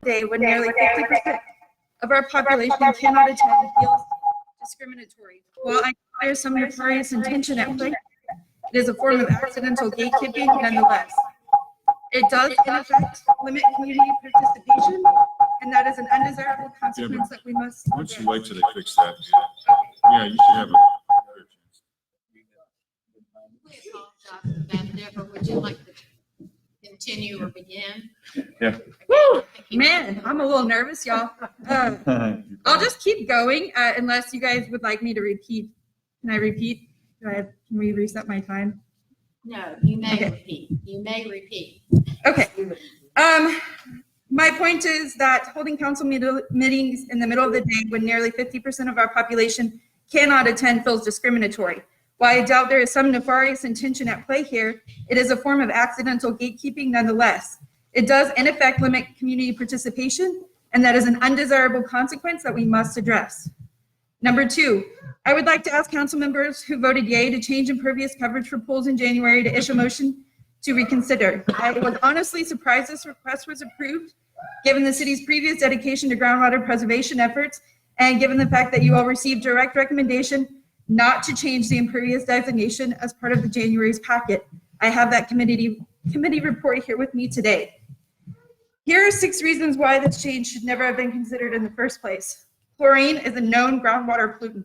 day when nearly 50% of our population cannot attend feels discriminatory. While I know there's some nefarious intention at play, it is a form of accidental gatekeeping nonetheless. It does, in effect, limit community participation, and that is an undesirable consequence that we must. Why don't you wait till they fix that? Yeah, you should have a better chance. We apologize for that. Deborah, would you like to continue or begin? Yeah. Woo! Man, I'm a little nervous, y'all. I'll just keep going unless you guys would like me to repeat. Can I repeat? Can we reset my time? No, you may repeat. You may repeat. Okay. My point is that holding council meetings in the middle of the day when nearly 50% of our population cannot attend feels discriminatory. While I doubt there is some nefarious intention at play here, it is a form of accidental gatekeeping nonetheless. It does, in effect, limit community participation, and that is an undesirable consequence that we must address. Number two, I would like to ask council members who voted yay to change impervious coverage for pools in January to issue a motion to reconsider. I was honestly surprised this request was approved, given the city's previous dedication to groundwater preservation efforts, and given the fact that you all received direct recommendation not to change the impervious designation as part of the January's packet. I have that committee report here with me today. Here are 6 reasons why this change should never have been considered in the first place. Chlorine is a known groundwater pollutant.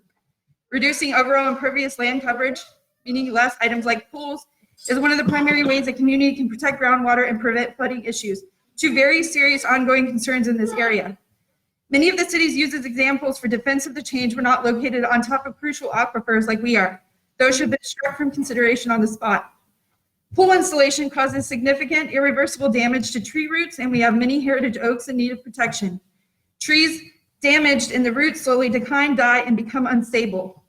Reducing overall impervious land coverage, meaning less items like pools, is one of the primary ways a community can protect groundwater and prevent flooding issues, 2 very serious ongoing concerns in this area. Many of the cities used as examples for defense of the change were not located on top of crucial aquifers like we are. Those should be struck from consideration on the spot. Pool installation causes significant irreversible damage to tree roots, and we have many heritage oaks in need of protection. Trees damaged in the roots slowly decline, die, and become unstable.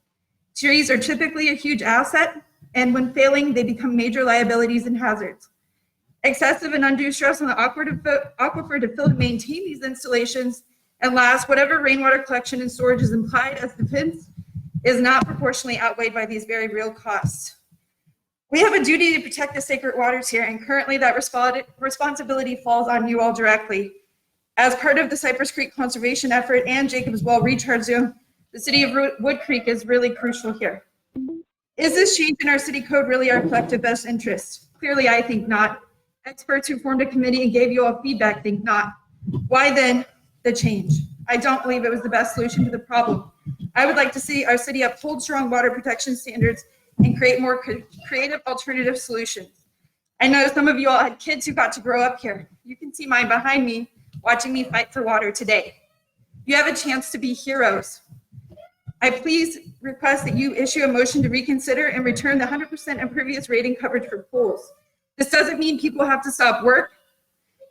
Trees are typically a huge asset, and when failing, they become major liabilities and hazards. Excessive and undue stress on the aquifer to fill and maintain these installations, and last, whatever rainwater collection and storage is implied as defense is not proportionally outweighed by these very real costs. We have a duty to protect the sacred waters here, and currently that responsibility falls on you all directly. As part of the Cypress Creek conservation effort and Jacobs Well recharge zone, the city of Woodcreek is really crucial here. Is this change in our city code really our collective best interest? Clearly, I think not. Experts who formed a committee and gave you all feedback think not. Why then the change? I don't believe it was the best solution to the problem. I would like to see our city uphold strong water protection standards and create more creative alternative solutions. I know some of you all had kids who got to grow up here. You can see mine behind me, watching me fight for water today. You have a chance to be heroes. I please request that you issue a motion to reconsider and return the 100% impervious rating coverage for pools. This doesn't mean people have to stop work,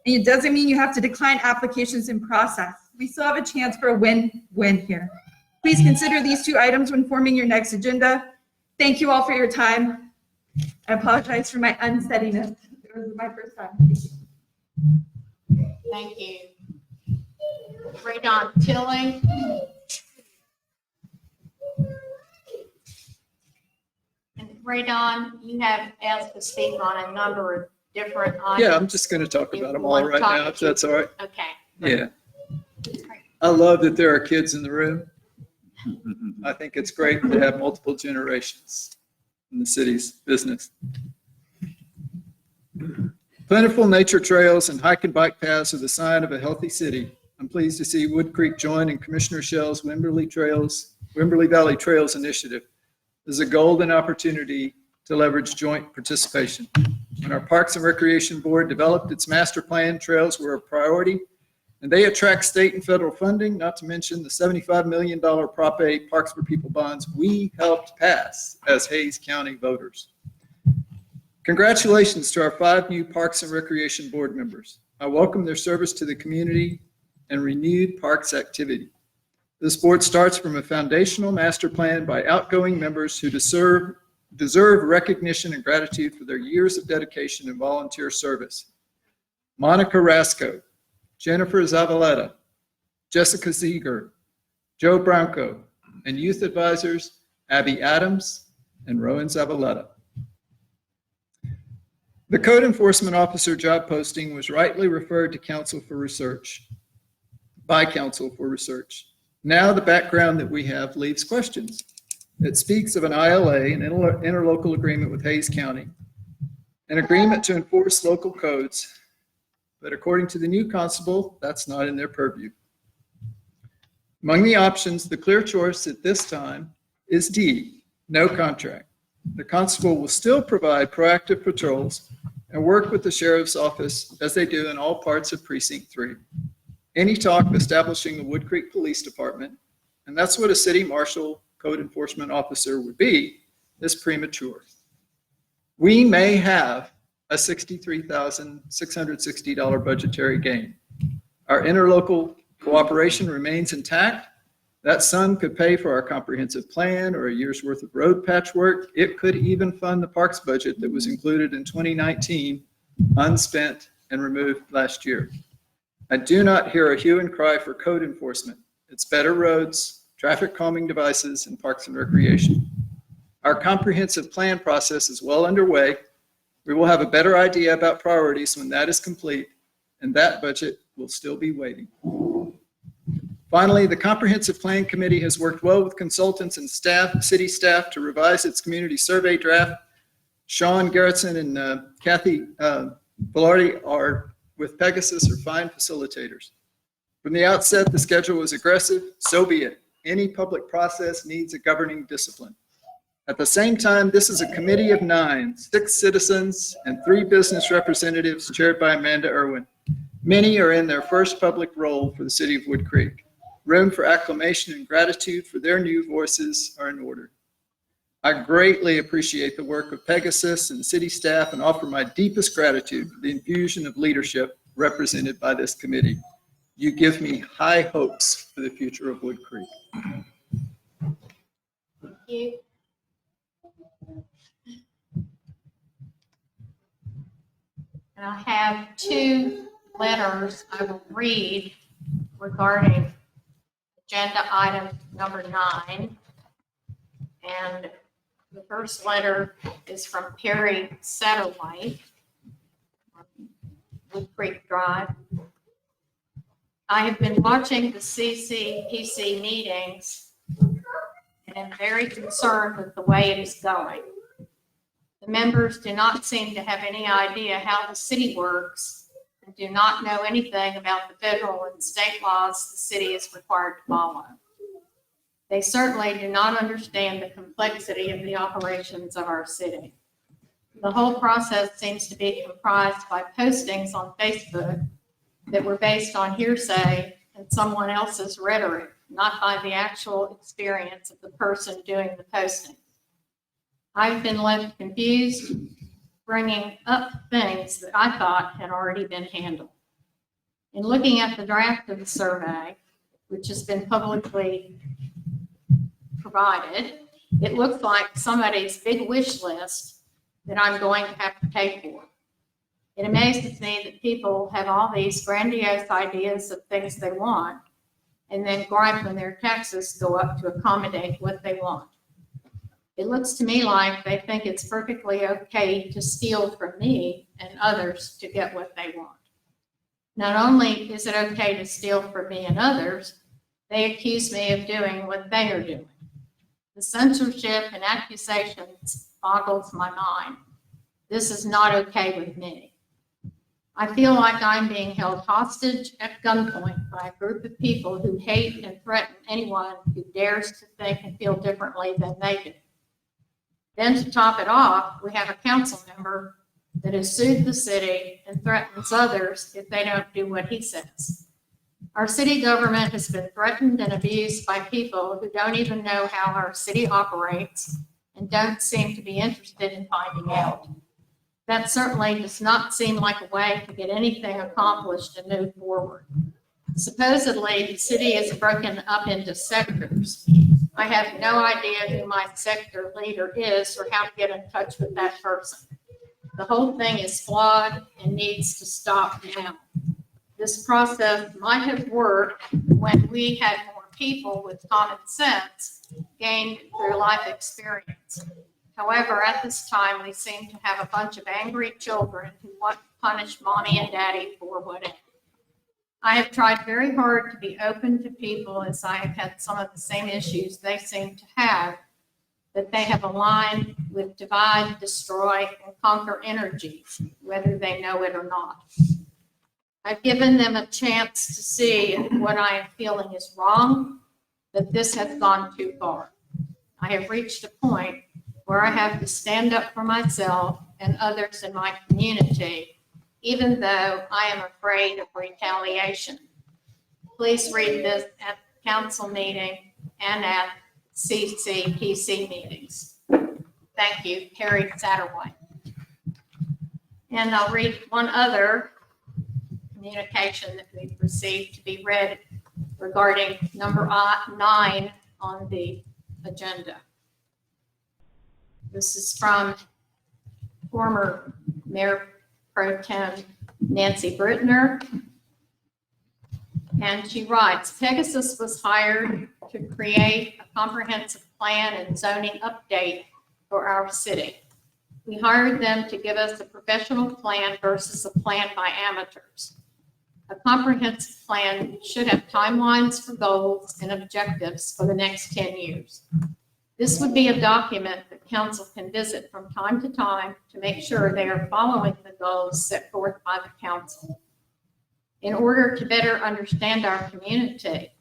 and it doesn't mean you have to decline applications in process. We still have a chance for a win-win here. Please consider these 2 items when forming your next agenda. Thank you all for your time. I apologize for my unsteadiness. It was my first time. Thank you. Radon Tilling. And Radon, you have asked to speak on a number of different items. Yeah, I'm just going to talk about them all right now, if that's all right. Okay. Yeah. I love that there are kids in the room. I think it's great to have multiple generations in the city's business. Plentiful nature trails and hike and bike paths are the sign of a healthy city. I'm pleased to see Woodcreek join in Commissioner Shell's Wimberley Valley Trails initiative. This is a golden opportunity to leverage joint participation. When our Parks and Recreation Board developed its master plan, trails were a priority, and they attract state and federal funding, not to mention the $75 million Prop A Parks for People bonds we helped pass as Hays County voters. Congratulations to our 5 new Parks and Recreation Board members. I welcome their service to the community and renewed parks activity. This board starts from a foundational master plan by outgoing members who deserve recognition and gratitude for their years of dedication and volunteer service. Monica Rasco, Jennifer Zavaleta, Jessica Zieger, Joe Branco, and youth advisors Abby Adams and Rowan Zavaleta. The code enforcement officer job posting was rightly referred to council for research. by council for research. Now the background that we have leaves questions. It speaks of an ILA, an interlocal agreement with Hayes County, an agreement to enforce local codes, but according to the new constable, that's not in their purview. Among the options, the clear choice at this time is D, no contract. The constable will still provide proactive patrols and work with the sheriff's office as they do in all parts of Precinct 3. Any talk of establishing the Woodcreek Police Department, and that's what a city marshal code enforcement officer would be, is premature. We may have a $63,660 budgetary gain. Our interlocal cooperation remains intact. That sum could pay for our comprehensive plan or a year's worth of road patchwork. It could even fund the parks budget that was included in 2019, unspent and removed last year. I do not hear a hue and cry for code enforcement. It's better roads, traffic calming devices, and parks and recreation. Our comprehensive plan process is well underway. We will have a better idea about priorities when that is complete, and that budget will still be waiting. Finally, the Comprehensive Plan Committee has worked well with consultants and staff, city staff, to revise its community survey draft. Sean Garrettson and Kathy Velarde with Pegasus are fine facilitators. From the outset, the schedule was aggressive, so be it. Any public process needs a governing discipline. At the same time, this is a committee of 9, 6 citizens and 3 business representatives chaired by Amanda Irwin. Many are in their first public role for the city of Woodcreek. Room for acclamation and gratitude for their new voices are in order. I greatly appreciate the work of Pegasus and city staff and offer my deepest gratitude for the infusion of leadership represented by this committee. You give me high hopes for the future of Woodcreek. Thank you. And I have 2 letters I will read regarding agenda item number 9. And the first letter is from Perry Satterwhite, Woodcreek Drive. I have been watching the CCPC meetings and am very concerned with the way it is going. The members do not seem to have any idea how the city works and do not know anything about the federal and state laws the city is required to follow. They certainly do not understand the complexity of the operations of our city. The whole process seems to be comprised by postings on Facebook that were based on hearsay and someone else's rhetoric, not by the actual experience of the person doing the posting. I've been left confused, bringing up things that I thought had already been handled. In looking at the draft of the survey, which has been publicly provided, it looks like somebody's big wish list that I'm going to have to pay for. It amazes me that people have all these grandiose ideas of things they want and then gripe when their taxes go up to accommodate what they want. It looks to me like they think it's perfectly okay to steal from me and others to get what they want. Not only is it okay to steal from me and others, they accuse me of doing what they are doing. The censorship and accusations boggles my mind. This is not okay with me. I feel like I'm being held hostage at gunpoint by a group of people who hate and threaten anyone who dares to think and feel differently than they do. Then to top it off, we have a council member that has sued the city and threatens others if they don't do what he says. Our city government has been threatened and abused by people who don't even know how our city operates and don't seem to be interested in finding out. That certainly does not seem like a way to get anything accomplished and move forward. Supposedly, the city is broken up into sectors. I have no idea who my sector leader is or how to get in touch with that person. The whole thing is flawed and needs to stop now. This process might have worked when we had more people with common sense gained through life experience. However, at this time, we seem to have a bunch of angry children who want to punish mommy and daddy for whatever. I have tried very hard to be open to people as I have had some of the same issues they seem to have, that they have aligned with divide, destroy, and conquer energies, whether they know it or not. I've given them a chance to see what I am feeling is wrong, but this has gone too far. I have reached a point where I have to stand up for myself and others in my community, even though I am afraid of retaliation. Please read this at the council meeting and at CCPC meetings. Thank you, Carrie Satterwhite. And I'll read one other communication that we've received to be read regarding number 9 on the agenda. This is from former Mayor Pro Tem Nancy Brittner. And she writes, Pegasus was hired to create a comprehensive plan and zoning update for our city. We hired them to give us a professional plan versus a plan by amateurs. A comprehensive plan should have timelines for goals and objectives for the next 10 years. This would be a document that council can visit from time to time to make sure they are following the goals set forth by the council. In order to better understand our community,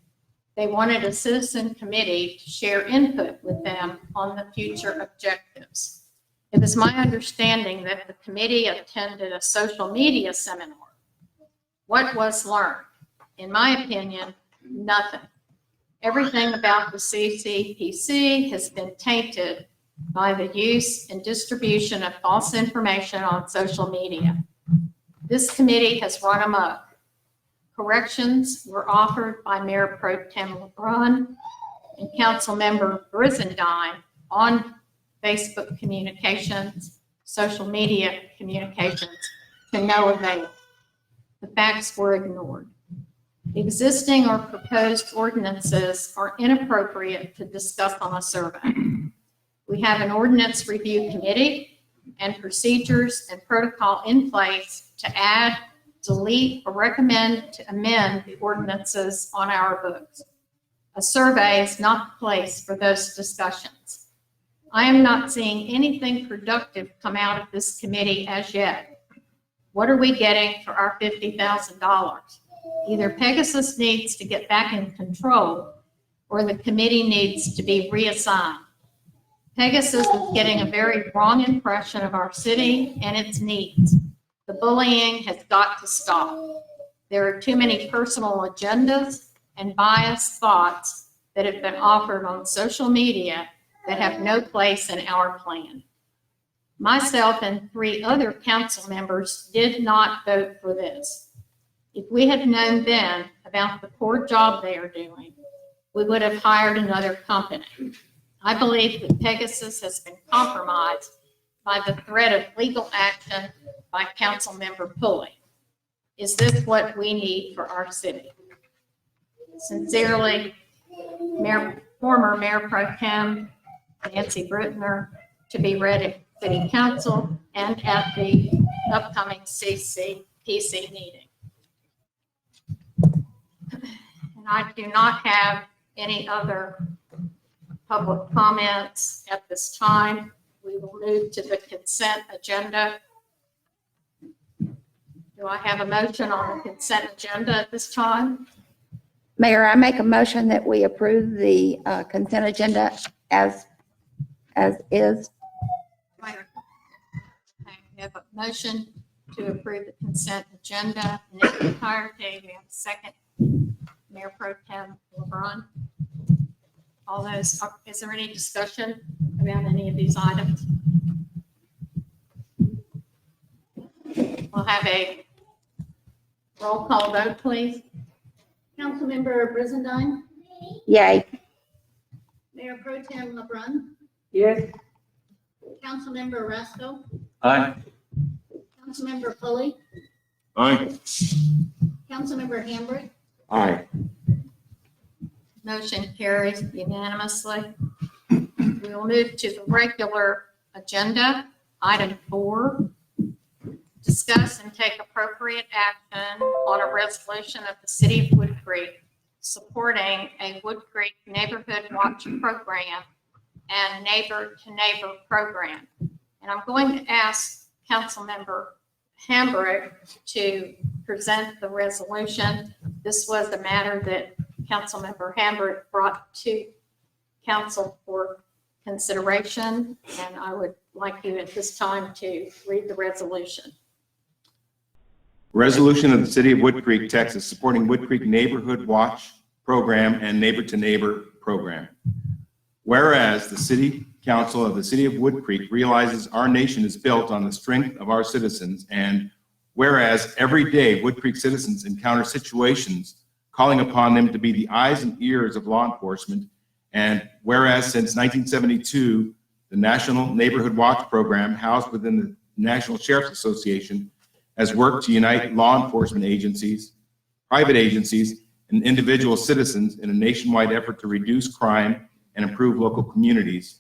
they wanted a citizen committee to share input with them on the future objectives. It was my understanding that the committee attended a social media seminar. What was learned? In my opinion, nothing. Everything about the CCPC has been tainted by the use and distribution of false information on social media. This committee has run amok. Corrections were offered by Mayor Pro Tem LeBrun and Council Member Brizendine on Facebook communications, social media communications, to no avail. The facts were ignored. Existing or proposed ordinances are inappropriate to discuss on a survey. We have an ordinance review committee and procedures and protocol in place to add, delete, or recommend to amend the ordinances on our books. A survey is not the place for those discussions. I am not seeing anything productive come out of this committee as yet. What are we getting for our $50,000? Either Pegasus needs to get back in control or the committee needs to be reassigned. Pegasus is getting a very wrong impression of our city and its needs. The bullying has got to stop. There are too many personal agendas and biased thoughts that have been offered on social media that have no place in our plan. Myself and 3 other council members did not vote for this. If we had known then about the poor job they are doing, we would have hired another company. I believe that Pegasus has been compromised by the threat of legal action by Council Member Pulley. Is this what we need for our city? Sincerely, former Mayor Pro Tem Nancy Brittner, to be read at City Council and at the upcoming CCPC meeting. And I do not have any other public comments at this time. We will move to the consent agenda. Do I have a motion on the consent agenda at this time? Mayor, I make a motion that we approve the consent agenda as is. I have a motion to approve the consent agenda in its entirety. We have a second. Mayor Pro Tem LeBrun. All those, is there any discussion about any of these items? We'll have a roll call vote, please. Councilmember Brizendine, Yay. Mayor Pro Tem LeBrun, Yes. Councilmember Rasko, Aye. Councilmember Pulley, Aye. Councilmember Hambrick, Aye. Motion carries unanimously. We will move to the regular agenda. Item 4, discuss and take appropriate action on a resolution of the City of Woodcreek supporting a Woodcreek Neighborhood Watch program and neighbor-to-neighbor program. And I'm going to ask Councilmember Hambrick to present the resolution. This was the matter that Councilmember Hambrick brought to council for consideration, and I would like you at this time to read the resolution. Resolution of the City of Woodcreek, Texas, supporting Woodcreek Neighborhood Watch Program and Neighbor-to-Neighbor Program. Whereas the City Council of the City of Woodcreek realizes our nation is built on the strength of our citizens, and whereas every day Woodcreek citizens encounter situations calling upon them to be the eyes and ears of law enforcement, and whereas since 1972, the National Neighborhood Watch Program, housed within the National Sheriff's Association, has worked to unite law enforcement agencies, private agencies, and individual citizens in a nationwide effort to reduce crime and improve local communities.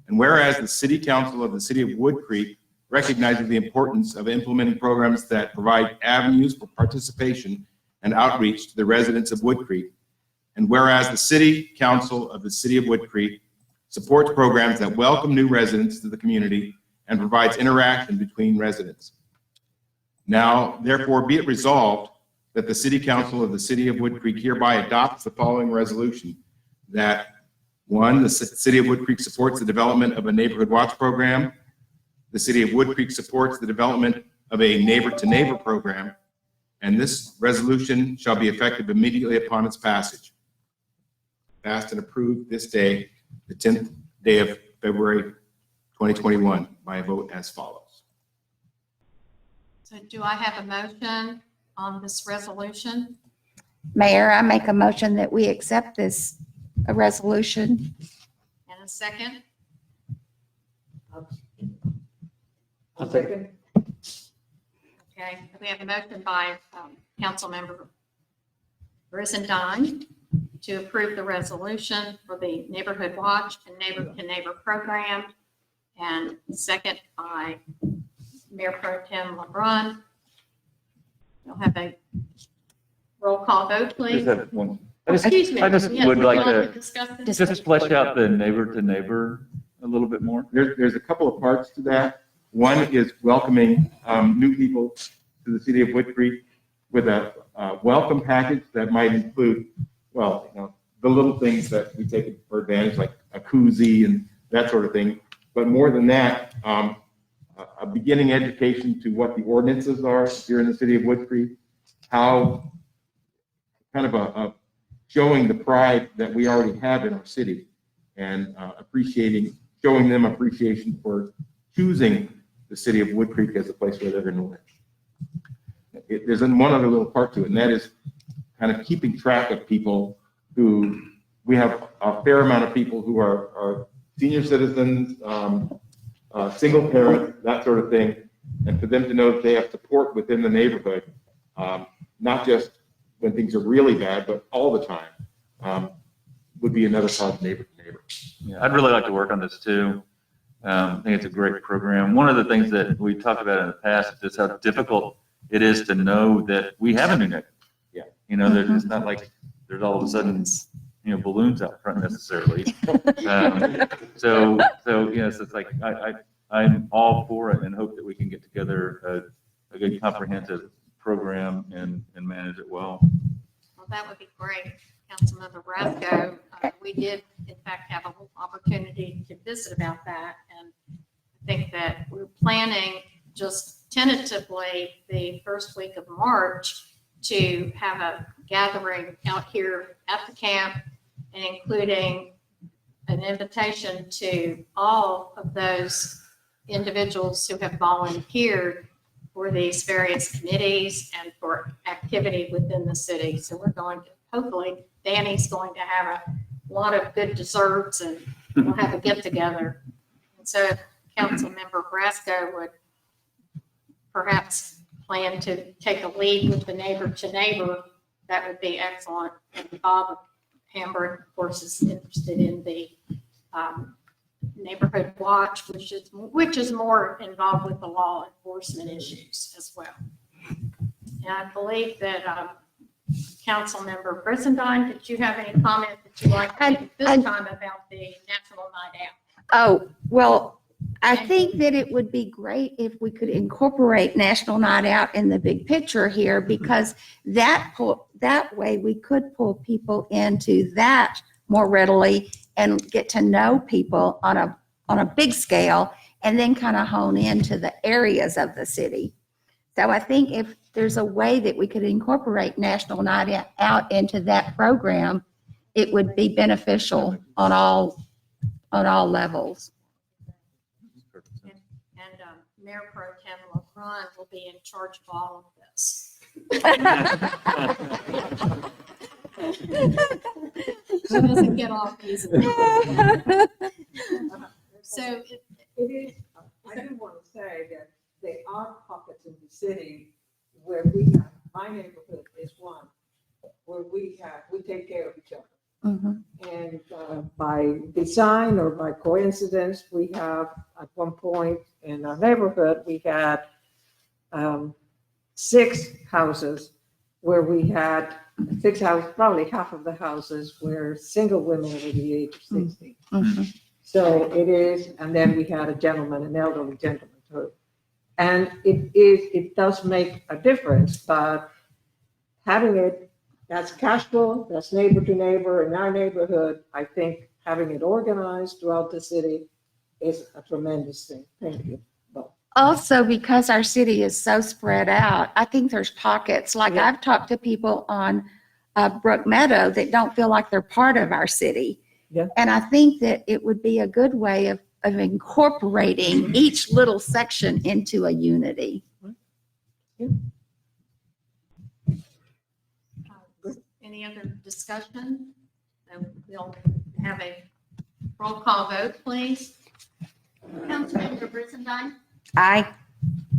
And whereas the City Council of the City of Woodcreek recognizes the importance of implementing programs that provide avenues for participation and outreach to the residents of Woodcreek, and whereas the City Council of the City of Woodcreek supports programs that welcome new residents to the community and provides interaction between residents. Now, therefore, be it resolved that the City Council of the City of Woodcreek hereby adopts the following resolution: that 1, the City of Woodcreek supports the development of a neighborhood watch program. The City of Woodcreek supports the development of a neighbor-to-neighbor program, and this resolution shall be effective immediately upon its passage. Passed and approved this day, the 10th day of February 2021, by a vote as follows. So do I have a motion on this resolution? Mayor, I make a motion that we accept this resolution. And a second? I'll second. Okay, we have a motion by Councilmember Brizendine to approve the resolution for the Neighborhood Watch and Neighbor-to-Neighbor program, and second by Mayor Pro Tem LeBrun. You'll have a roll call vote, please. Just have one. Excuse me. I just Yes, would like you to discuss this? just flesh out the neighbor to neighbor a little bit more. There's a couple of parts to that. One is welcoming new people to the City of Woodcreek with a welcome package that might include, well, the little things that we take for advantage, like a koozie and that sort of thing. But more than that, a beginning education to what the ordinances are here in the City of Woodcreek, how kind of a showing the pride that we already have in our city, and showing them appreciation for choosing the City of Woodcreek as a place where they're going to live. There's one other little part to it, and that is kind of keeping track of people who, we have a fair amount of people who are senior citizens, single parents, that sort of thing, and for them to know that they have support within the neighborhood, not just when things are really bad, but all the time, would be another part of neighbor to neighbor. Yeah, I'd really like to work on this too. I think it's a great program. One of the things that we talked about in the past is how difficult it is to know that we have a new neighbor. Yeah. It's not like there's all of a sudden, balloons out front necessarily. So it's like, I'm all for it and hope that we can get together a good comprehensive program and manage it well. Well, that would be great. Councilmember Brasco, we did in fact have a opportunity to visit about that, and I think that we're planning just tentatively the first week of March to have a gathering out here at the camp, and including an invitation to all of those individuals who have volunteered for these various committees and for activity within the city. So we're going to, hopefully, Danny's going to have a lot of good desserts, and we'll have a get together. And so if Councilmember Brasco would perhaps plan to take a lead with the neighbor to neighbor, that would be excellent. And Bob Hamburg, of course, is interested in the Neighborhood Watch, which is more involved with the law enforcement issues as well. And I believe that Councilmember Brisendine, did you have any comment that you'd like to make this time about the National Night Out? Oh, well, I think that it would be great if we could incorporate National Night Out in the big picture here, because that way we could pull people into that more readily and get to know people on a big scale, and then kind of hone into the areas of the city. So I think if there's a way that we could incorporate National Night Out into that program, it would be beneficial on all levels. And Mayor Pro Tem LeBron will be in charge of all of this. She doesn't get off easily. So It is, I do want to say that there are pockets in the city where we have, my neighborhood is one, where we take care of each other. Mhm. And by design or by coincidence, we have, at one point in our neighborhood, we had 6 houses where we had 6 houses, probably half of the houses were single women over the age of 60. Mhm. So it is, and then we had a gentleman, an elderly gentleman too. And it does make a difference, but having it, that's casual, that's neighbor to neighbor in our neighborhood, I think having it organized throughout the city is a tremendous thing. Thank you. Also, because our city is so spread out, I think there's pockets, like Yeah. I've talked to people on Brook Meadow that don't feel like they're part of our city. Yeah. And I think that it would be a good way of incorporating each little section into a unity. any other discussion? So we'll have a roll call vote, please. Councilmember Brisendine, Aye.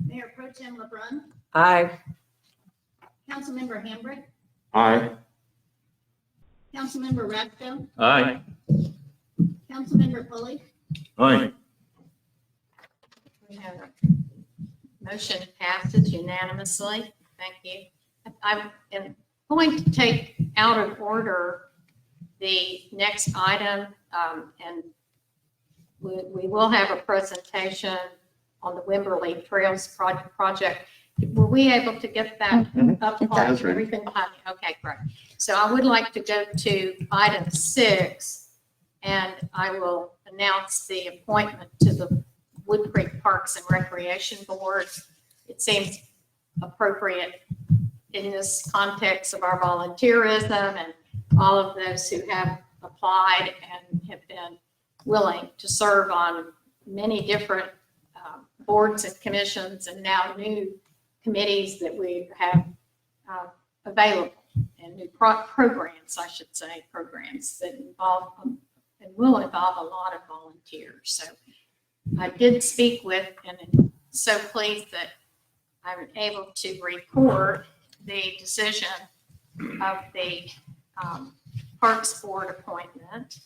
Mayor Pro Tem LeBrun, Aye. Councilmember Hambrick, Aye. Councilmember Rathko, Aye. Councilmember Pulley, Aye. We have a motion passes unanimously. Thank you. I am going to take out of order the next item, and we will have a presentation on the Wimberley Trails project. Were we able to get that up It's on up. everything? Okay, great. So I would like to go to item 6, and I will announce the appointment to the Woodcreek Parks and Recreation Board. It seems appropriate in this context of our volunteerism and all of those who have applied and have been willing to serve on many different boards and commissions, and now new committees that we have available, and new programs, I should say, programs that involve and will involve a lot of volunteers. So I did speak with, and I'm so pleased that I'm able to report the decision of the Parks Board appointment.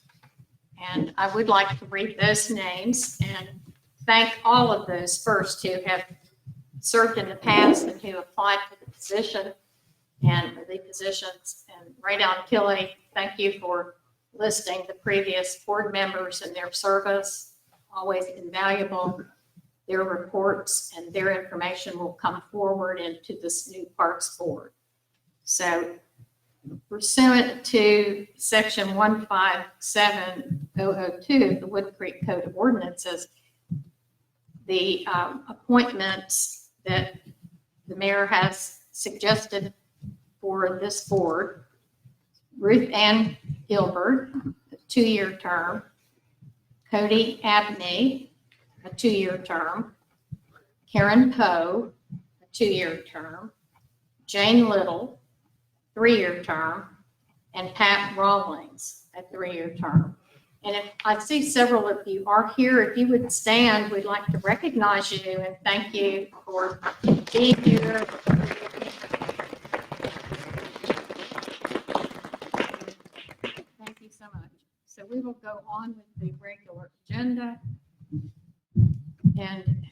And I would like to read those names and thank all of those first who have served in the past and who applied for the position and the positions. And Ray Down Killey, thank you for listing the previous board members and their service, always invaluable. Their reports and their information will come forward into this new Parks Board. So pursuant to section 157002 of the Woodcreek Code of Ordinances, the appointments that the mayor has suggested for this board: Ruth Ann Gilbert, a 2-year term; Cody Abney, a 2-year term; Karen Poe, a 2-year term; Jane Little, 3-year term; and Pat Rawlings, a 3-year term. And if I see several of you are here, if you would stand, we'd like to recognize you and thank you for being here. Thank you so much. so we will go on with the regular agenda. And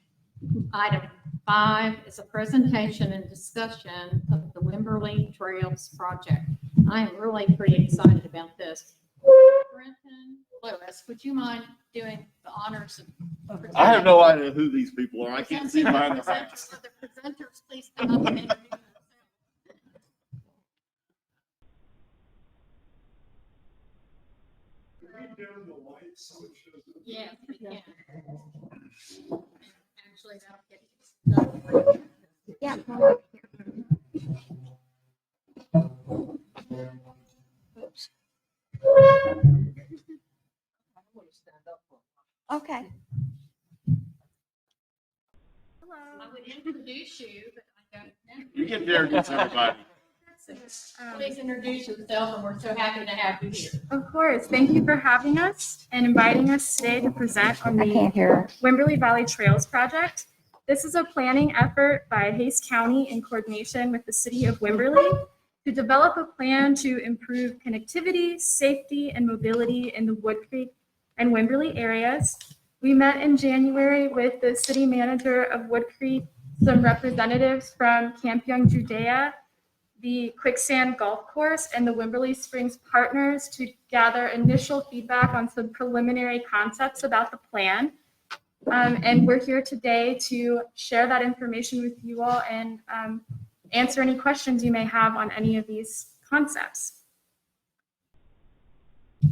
item 5 is a presentation and discussion of the Wimberley Trails project. I am really pretty excited about this. Brenton Lewis, would you mind doing the honors of? I have no idea who these people are. I can't see behind their hats. The presenters, please come up and introduce themselves. Yes, we can. Actually, that'll get you. Yeah. Okay. I would introduce you, but I don't know. You get there and get everybody. Please introduce yourself, and we're so happy to have you here. Of course. Thank you for having us and inviting us today to present on I the can't hear her. Wimberley Valley Trails Project. This is a planning effort by Hays County in coordination with the city of Wimberley to develop a plan to improve connectivity, safety, and mobility in the Woodcreek and Wimberley areas. We met in January with the city manager of Woodcreek, some representatives from Camp Young Judea, the Quicksand Golf Course, and the Wimberley Springs partners to gather initial feedback on some preliminary concepts about the plan. And we're here today to share that information with you all and answer any questions you may have on any of these concepts.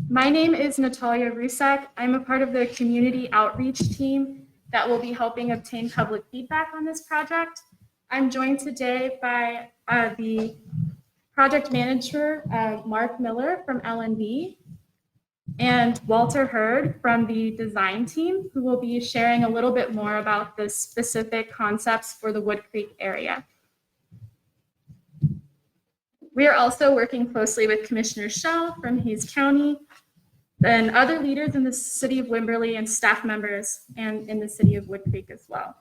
My name is Natalia Rusak. I'm a part of the community outreach team that will be helping obtain public feedback on this project. I'm joined today by the project manager, Mark Miller from L&D, and Walter Hurd from the design team, who will be sharing a little bit more about the specific concepts for the Woodcreek area. We are also working closely with Commissioner Schell from Hays County and other leaders in the city of Wimberley and staff members and in the city of Woodcreek as well.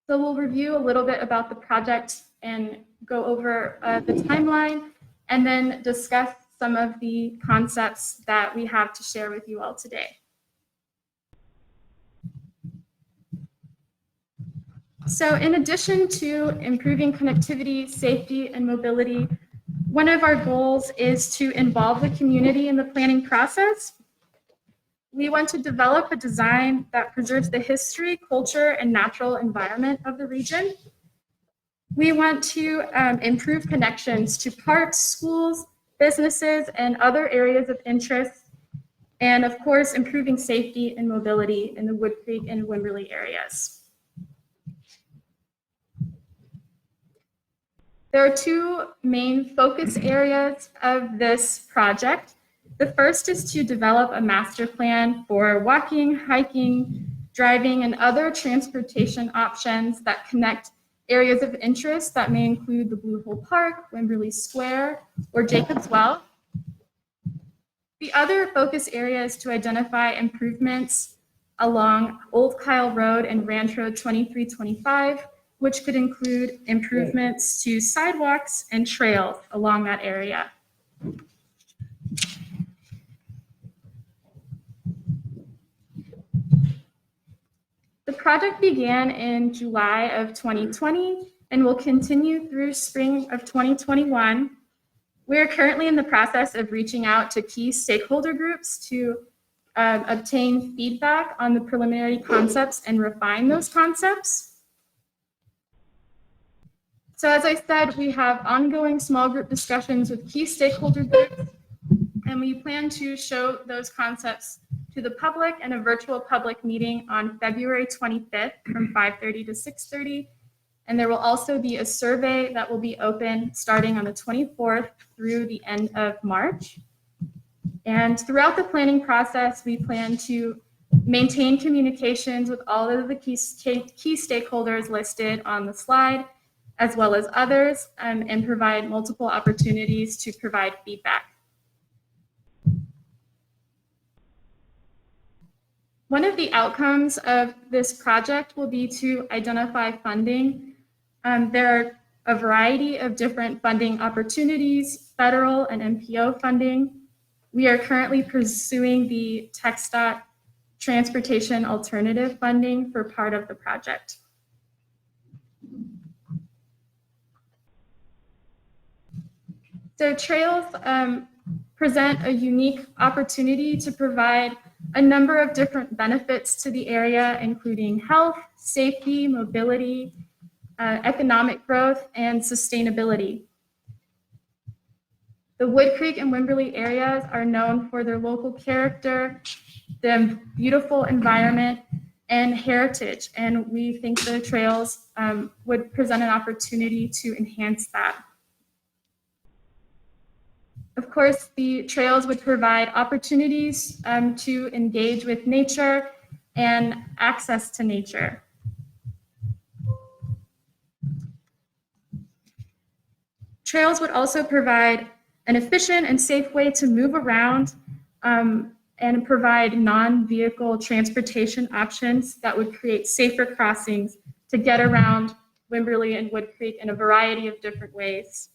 So we'll review a little bit about the project and go over the timeline and then discuss some of the concepts that we have to share with you all today. So in addition to improving connectivity, safety, and mobility, one of our goals is to involve the community in the planning process. We want to develop a design that preserves the history, culture, and natural environment of the region. We want to improve connections to parks, schools, businesses, and other areas of interest. And of course, improving safety and mobility in the Woodcreek and Wimberley areas. There are two main focus areas of this project. The first is to develop a master plan for walking, hiking, driving, and other transportation options that connect areas of interest that may include the Blue Hole Park, Wimberley Square, or Jacobs Well. The other focus area is to identify improvements along Old Kyle Road and Ranch Road 2325, which could include improvements to sidewalks and trails along that area. The project began in July of 2020 and will continue through spring of 2021. We are currently in the process of reaching out to key stakeholder groups to obtain feedback on the preliminary concepts and refine those concepts. So as I said, we have ongoing small group discussions with key stakeholder groups, and we plan to show those concepts to the public in a virtual public meeting on February 25th from 5:30 to 6:30. And there will also be a survey that will be open starting on the 24th through the end of March. And throughout the planning process, we plan to maintain communications with all of the key stakeholders listed on the slide, as well as others, and provide multiple opportunities to provide feedback. One of the outcomes of this project will be to identify funding. There are a variety of different funding opportunities, federal and MPO funding. We are currently pursuing the TxDOT Transportation Alternative Funding for part of the project. So trails present a unique opportunity to provide a number of different benefits to the area, including health, safety, mobility, economic growth, and sustainability. The Woodcreek and Wimberley areas are known for their local character, the beautiful environment, and heritage, and we think the trails would present an opportunity to enhance that. Of course, the trails would provide opportunities to engage with nature and access to nature. Trails would also provide an efficient and safe way to move around and provide non-vehicle transportation options that would create safer crossings to get around Wimberley and Woodcreek in a variety of different ways.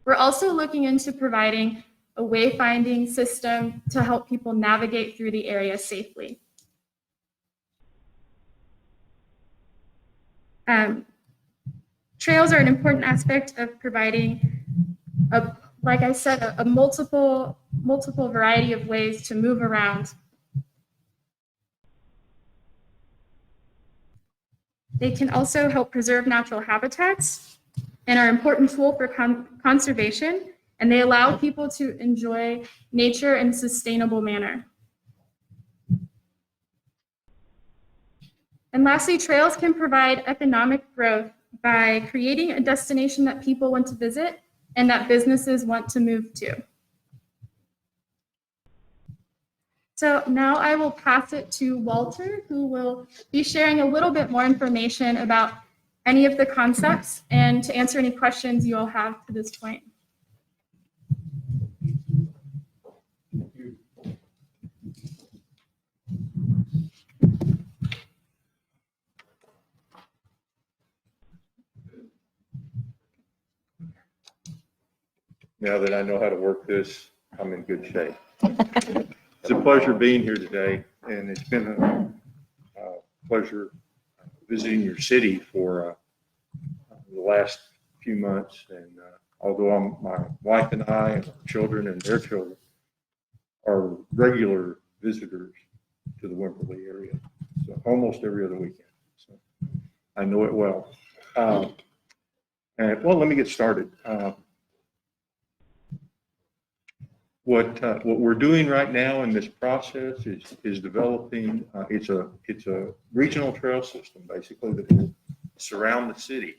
We're also looking into providing a wayfinding system to help people navigate through the area safely. Trails are an important aspect of providing, like I said, a multiple variety of ways to move around. They can also help preserve natural habitats and are an important tool for conservation, and they allow people to enjoy nature in a sustainable manner. And lastly, trails can provide economic growth by creating a destination that people want to visit and that businesses want to move to. So now I will pass it to Walter, who will be sharing a little bit more information about any of the concepts and to answer any questions you all have to this point. Now that I know how to work this, I'm in good shape. It's a pleasure being here today, and it's been a pleasure visiting your city for the last few months. And although my wife and I and our children and their children are regular visitors to the Wimberley area, so almost every other weekend. So I know it well. And well, let me get started. What we're doing right now in this process is developing. It's a regional trail system basically that will surround the city.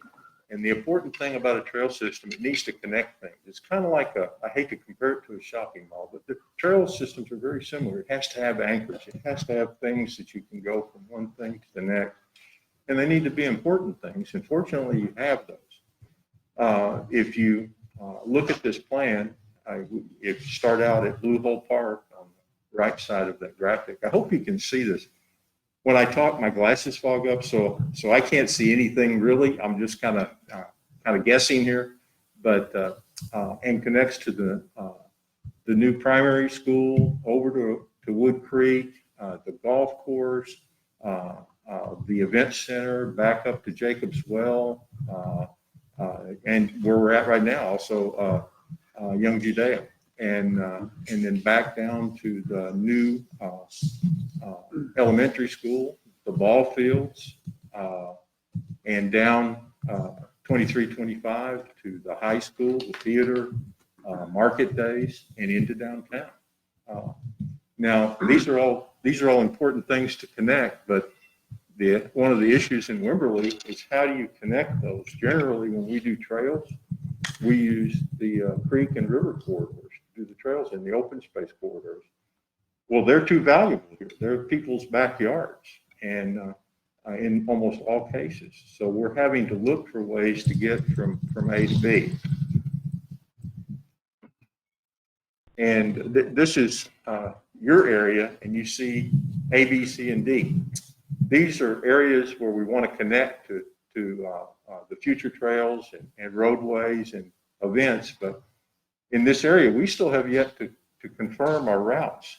And the important thing about a trail system, it needs to connect things. It's kind of like I hate to compare it to a shopping mall, but the trail systems are very similar. It has to have anchors. It has to have things that you can go from one thing to the next. And they need to be important things. And fortunately, you have those. If you look at this plan, if you start out at Blue Hole Park on the right side of that graphic, I hope you can see this. When I talk, my glasses fog up, so I can't see anything really. I'm just kind of guessing here, but and connects to the new primary school over to Woodcreek, the golf course, the event center, back up to Jacob's Well, and where we're at right now, also Young Judea, and then back down to the new elementary school, the ball fields, and down 2325 to the high school, the theater, market days, and into downtown. Now, these are all important things to connect, but one of the issues in Wimberley is how do you connect those? Generally, when we do trails, we use the creek and river corridors to do the trails in the open space corridors. Well, they're too valuable here. They're people's backyards, and in almost all cases. So we're having to look for ways to get from A to B. And this is your area, and you see A, B, C, and D. These are areas where we want to connect to the future trails and roadways and events. But in this area, we still have yet to confirm our routes.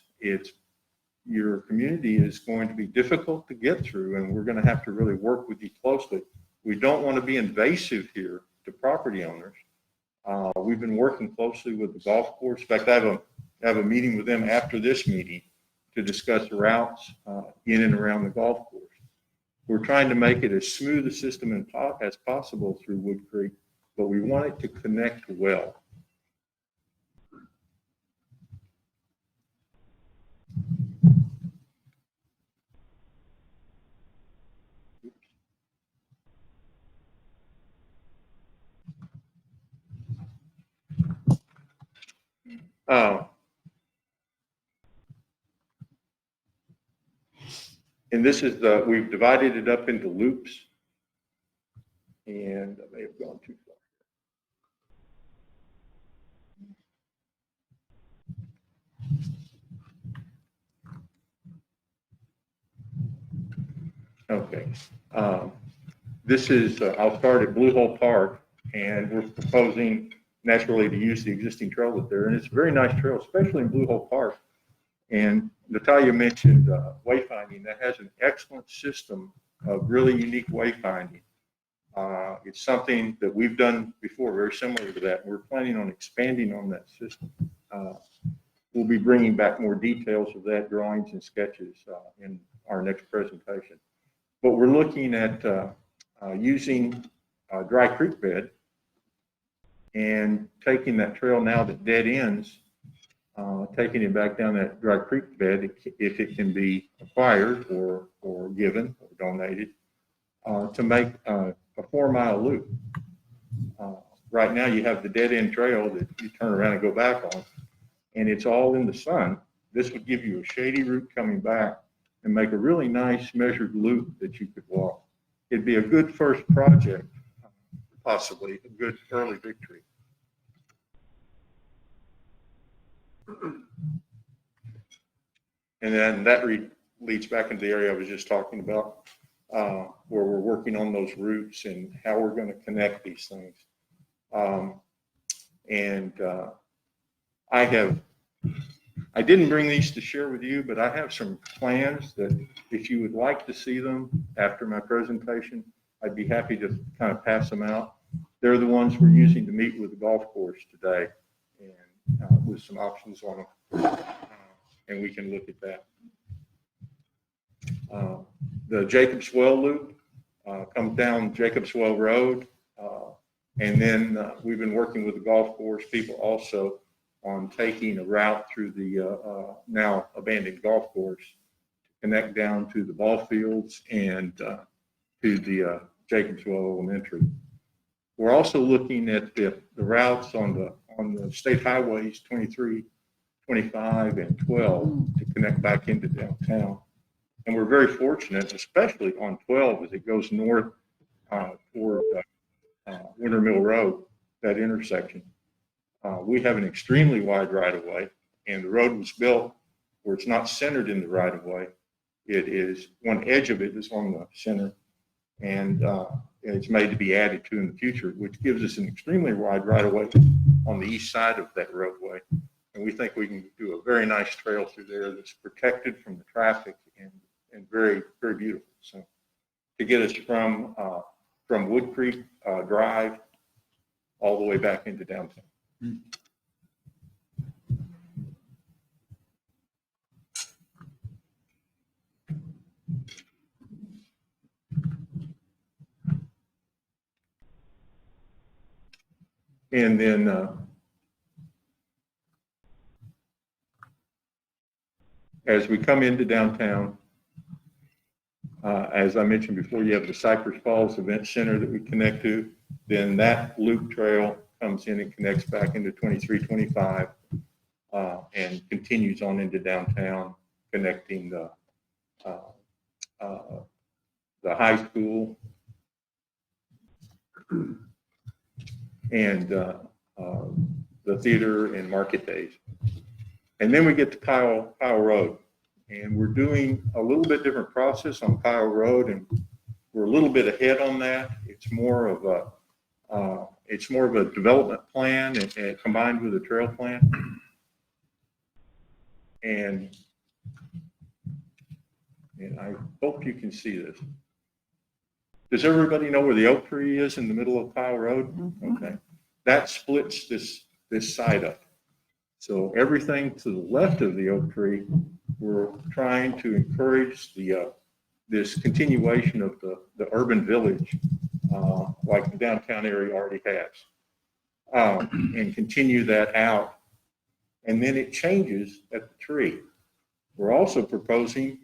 Your community is going to be difficult to get through, and we're going to have to really work with you closely. We don't want to be invasive here to property owners. We've been working closely with the golf course. In fact, I have a meeting with them after this meeting to discuss routes in and around the golf course. We're trying to make it as smooth a system as possible through Woodcreek, but we want it to connect well. And this is we've divided it up into loops, and I may have gone too far. Okay. This is, I'll start at Blue Hole Park, and we're proposing naturally to use the existing trail that's there. And it's a very nice trail, especially in Blue Hole Park. And Natalia mentioned wayfinding. That has an excellent system of really unique wayfinding. It's something that we've done before, very similar to that. We're planning on expanding on that system. We'll be bringing back more details of that, drawings and sketches in our next presentation. But we're looking at using a dry creek bed and taking that trail now that dead ends, taking it back down that dry creek bed if it can be acquired or given or donated to make a 4-mile loop. Right now you have the dead end trail that you turn around and go back on, and it's all in the sun. This would give you a shady route coming back and make a really nice measured loop that you could walk. It'd be a good first project, possibly a good early victory. And then that leads back into the area I was just talking about, where we're working on those routes and how we're going to connect these things. I didn't bring these to share with you, but I have some plans that if you would like to see them after my presentation, I'd be happy to kind of pass them out. They're the ones we're using to meet with the golf course today, and with some options on them, and we can look at that. The Jacobs Well Loop comes down Jacobs Well Road, and then we've been working with the golf course people also on taking a route through the now abandoned golf course to connect down to the ball fields and to the Jacobs Well Elementary. We're also looking at the routes on the state highways 23, 25, and 12 to connect back into downtown. And we're very fortunate, especially on 12 as it goes north toward Winter Mill Road, that intersection. We have an extremely wide right-of-way, and the road was built where it's not centered in the right-of-way. It is, one edge of it is on the center, and it's made to be added to in the future, which gives us an extremely wide right-of-way on the east side of that roadway. And we think we can do a very nice trail through there that's protected from the traffic and very, very beautiful. So to get us from Woodcreek Drive all the way back into downtown. And then as we come into downtown, as I mentioned before, you have the Cypress Falls Event Center that we connect to. Then that loop trail comes in and connects back into 2325 and continues on into downtown, connecting the high school and the theater and market days. And then we get to Kyle Road, and we're doing a little bit different process on Kyle Road, and we're a little bit ahead on that. It's more of a development plan and combined with a trail plan. And I hope you can see this. Does everybody know where the oak tree is in the middle of Kyle Road? Okay. That splits this side up. So everything to the left of the oak tree, we're trying to encourage this continuation of the urban village, like the downtown area already has, and continue that out. And then it changes at the tree. We're also proposing,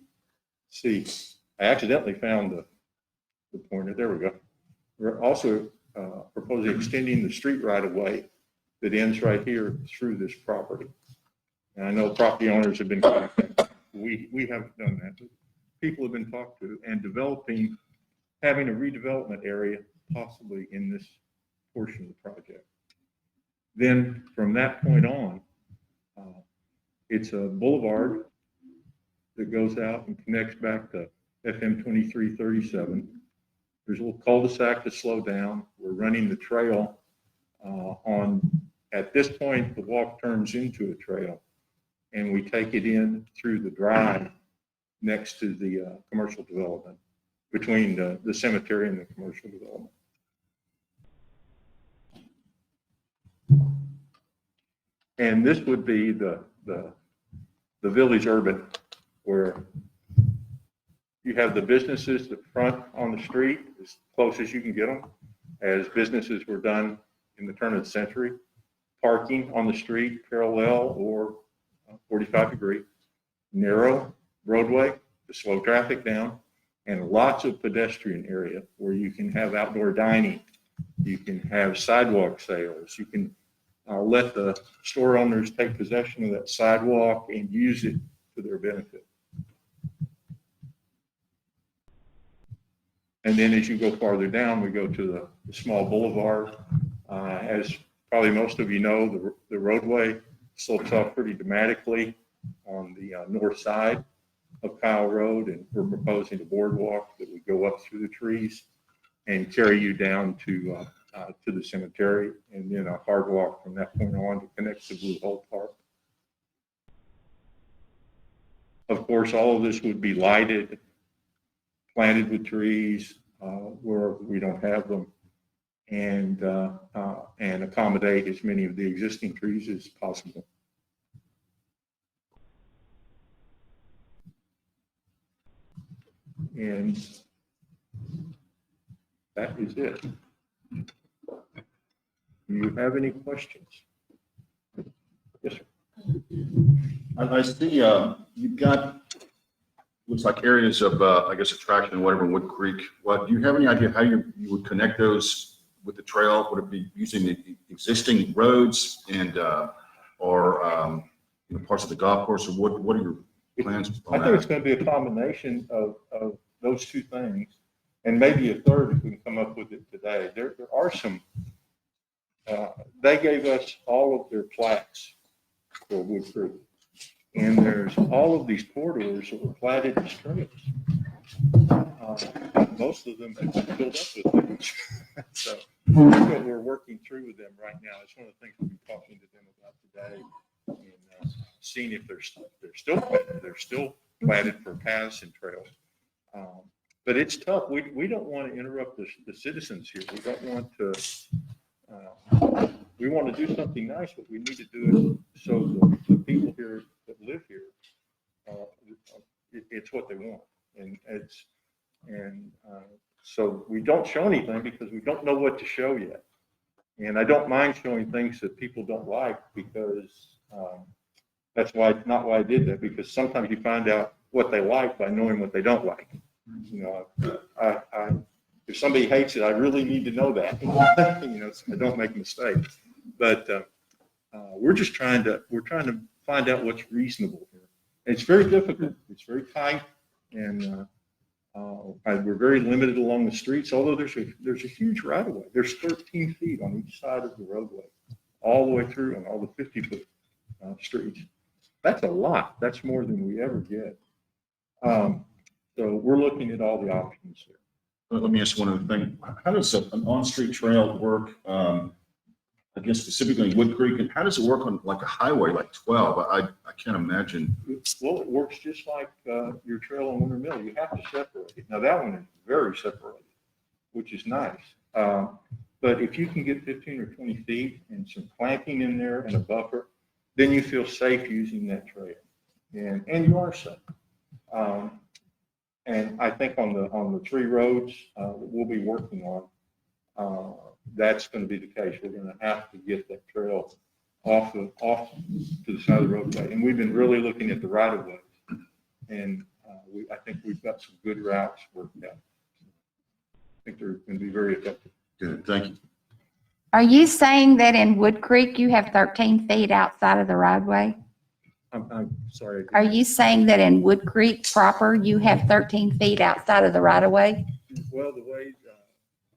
see, I accidentally found the pointer. There we go. We're also proposing extending the street right of way that ends right here through this property. And I know property owners have been, we haven't done that, but people have been talked to and developing, having a redevelopment area possibly in this portion of the project. Then from that point on, it's a boulevard that goes out and connects back to FM 2337. There's a little cul-de-sac to slow down. We're running the trail at this point, the walk turns into a trail, and we take it in through the drive next to the commercial development, between the cemetery and the commercial development. And this would be the village urban, where you have the businesses that front on the street as close as you can get them, as businesses were done in the turn of the century. Parking on the street parallel or 45 degree, narrow roadway to slow traffic down, and lots of pedestrian area where you can have outdoor dining, you can have sidewalk sales, you can let the store owners take possession of that sidewalk and use it to their benefit. And then as you go farther down, we go to the small boulevard. As probably most of you know, the roadway slopes off pretty dramatically on the north side of Kyle Road, and we're proposing a boardwalk that would go up through the trees and carry you down to the cemetery, and then a hard walk from that point on to connect to Blue Hole Park. Of course, all of this would be lighted, planted with trees where we don't have them, and accommodate as many of the existing trees as possible. And that is it. Do you have any questions? Yes, sir. I see you've got, looks like areas of, I guess, attraction, whatever, in Woodcreek. Do you have any idea how you would connect those with the trail? Would it be using the existing roads and, or parts of the golf course, or what are your plans on I think it's going to be a combination of those two things, and maybe a third if we can come up with it today. There are some, they gave us all of their plats for Woodcreek, and there's all of these corridors that were platted as trails. Most of them have been filled up with things. So that's what we're working through with them right now. It's one of the things we'll be talking to them about today, and seeing if they're still platted. They're still platted for paths and trails. But it's tough. We don't want to interrupt the citizens here. We don't want to, we want to do something nice, but we need to do it so the people here that live here, it's what they want. And so we don't show anything because we don't know what to show yet. And I don't mind showing things that people don't like, because that's not why I did that, because sometimes you find out what they like by knowing what they don't like. If somebody hates it, I really need to know that, so I don't make mistakes. But we're trying to find out what's reasonable here. And it's very difficult. It's very tight, and we're very limited along the streets. Although there's a huge right of way. There's 13 feet on each side of the roadway, all the way through on all the 50-foot streets. That's a lot. That's more than we ever get. So we're looking at all the options here. Let me ask one other thing. How does an on-street trail work? I guess specifically in Woodcreek, and how does it work on like a highway like 12? I can't imagine. Well, it works just like your trail on Winter Mill. You have to separate it. Now, that one is very separated, which is nice. But if you can get 15 or 20 feet and some planting in there and a buffer, then you feel safe using that trail. And you are safe. And I think on the 3 roads that we'll be working on, that's going to be the case. We're going to have to get that trail off to the side of the roadway. And we've been really looking at the right of ways. And I think we've got some good routes worked out. I think they're going to be very effective. Good, thank you. Are you saying that in Woodcreek you have 13 feet outside of the roadway? I'm sorry. Are you saying that in Woodcreek proper you have 13 feet outside of the right of way? Well, the way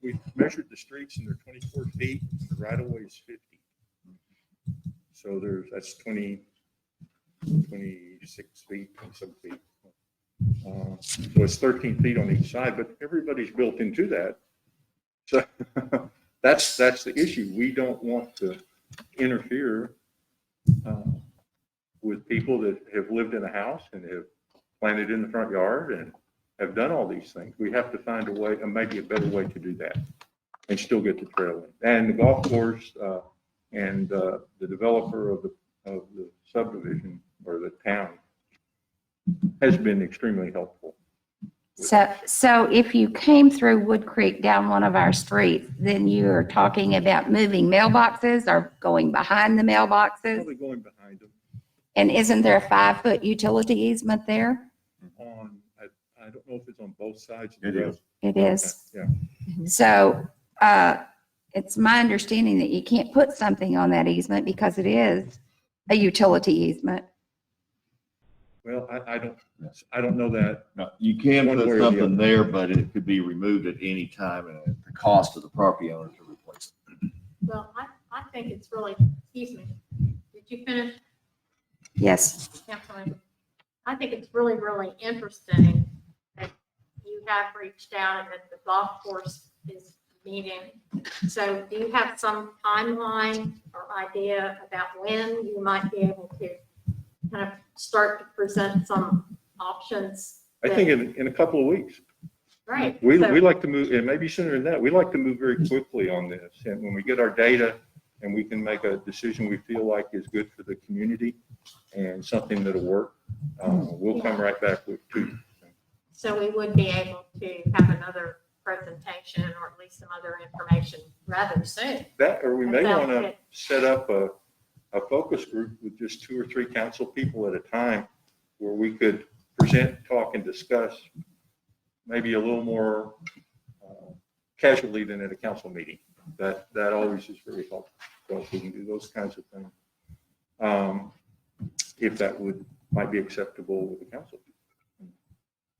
we measured the streets and they're 24 feet, the right of way is 50. So that's 26 feet, 27 feet. So it's 13 feet on each side, but everybody's built into that. So that's the issue. We don't want to interfere with people that have lived in a house and have planted in the front yard and have done all these things. We have to find a way, maybe a better way to do that and still get the trail in. And the golf course and the developer of the subdivision or the town has been extremely helpful. So if you came through Woodcreek down one of our streets, then you're talking about moving mailboxes or going behind the mailboxes? Probably going behind them. And isn't there a 5-foot utility easement there? I don't know if it's on both sides. Of It the road. is. It is. Yeah. So it's my understanding that you can't put something on that easement because it is a utility easement. Well, I don't know that. No, you can One way or put the something other. there, but it could be removed at any time and at the cost of the property owner to replace it. Well, I think it's really, excuse me, did you finish, Yes. Councilman? I think it's really, really interesting that you have reached out and that the golf course is meeting. So do you have some timeline or idea about when you might be able to kind of start to present some options? I think in a couple of weeks. Right. We So- like to move, and maybe sooner than that, we like to move very quickly on this. And when we get our data and we can make a decision we feel like is good for the community and something that'll work, we'll come right back with two. So we would be able to have another presentation or at least some other information rather soon. That, or we may That sounds want to good. set up a focus group with just 2 or 3 council people at a time where we could present, talk, and discuss maybe a little more casually than at a council meeting. That always is very helpful. So if we can do those kinds of things, if that might be acceptable with the council.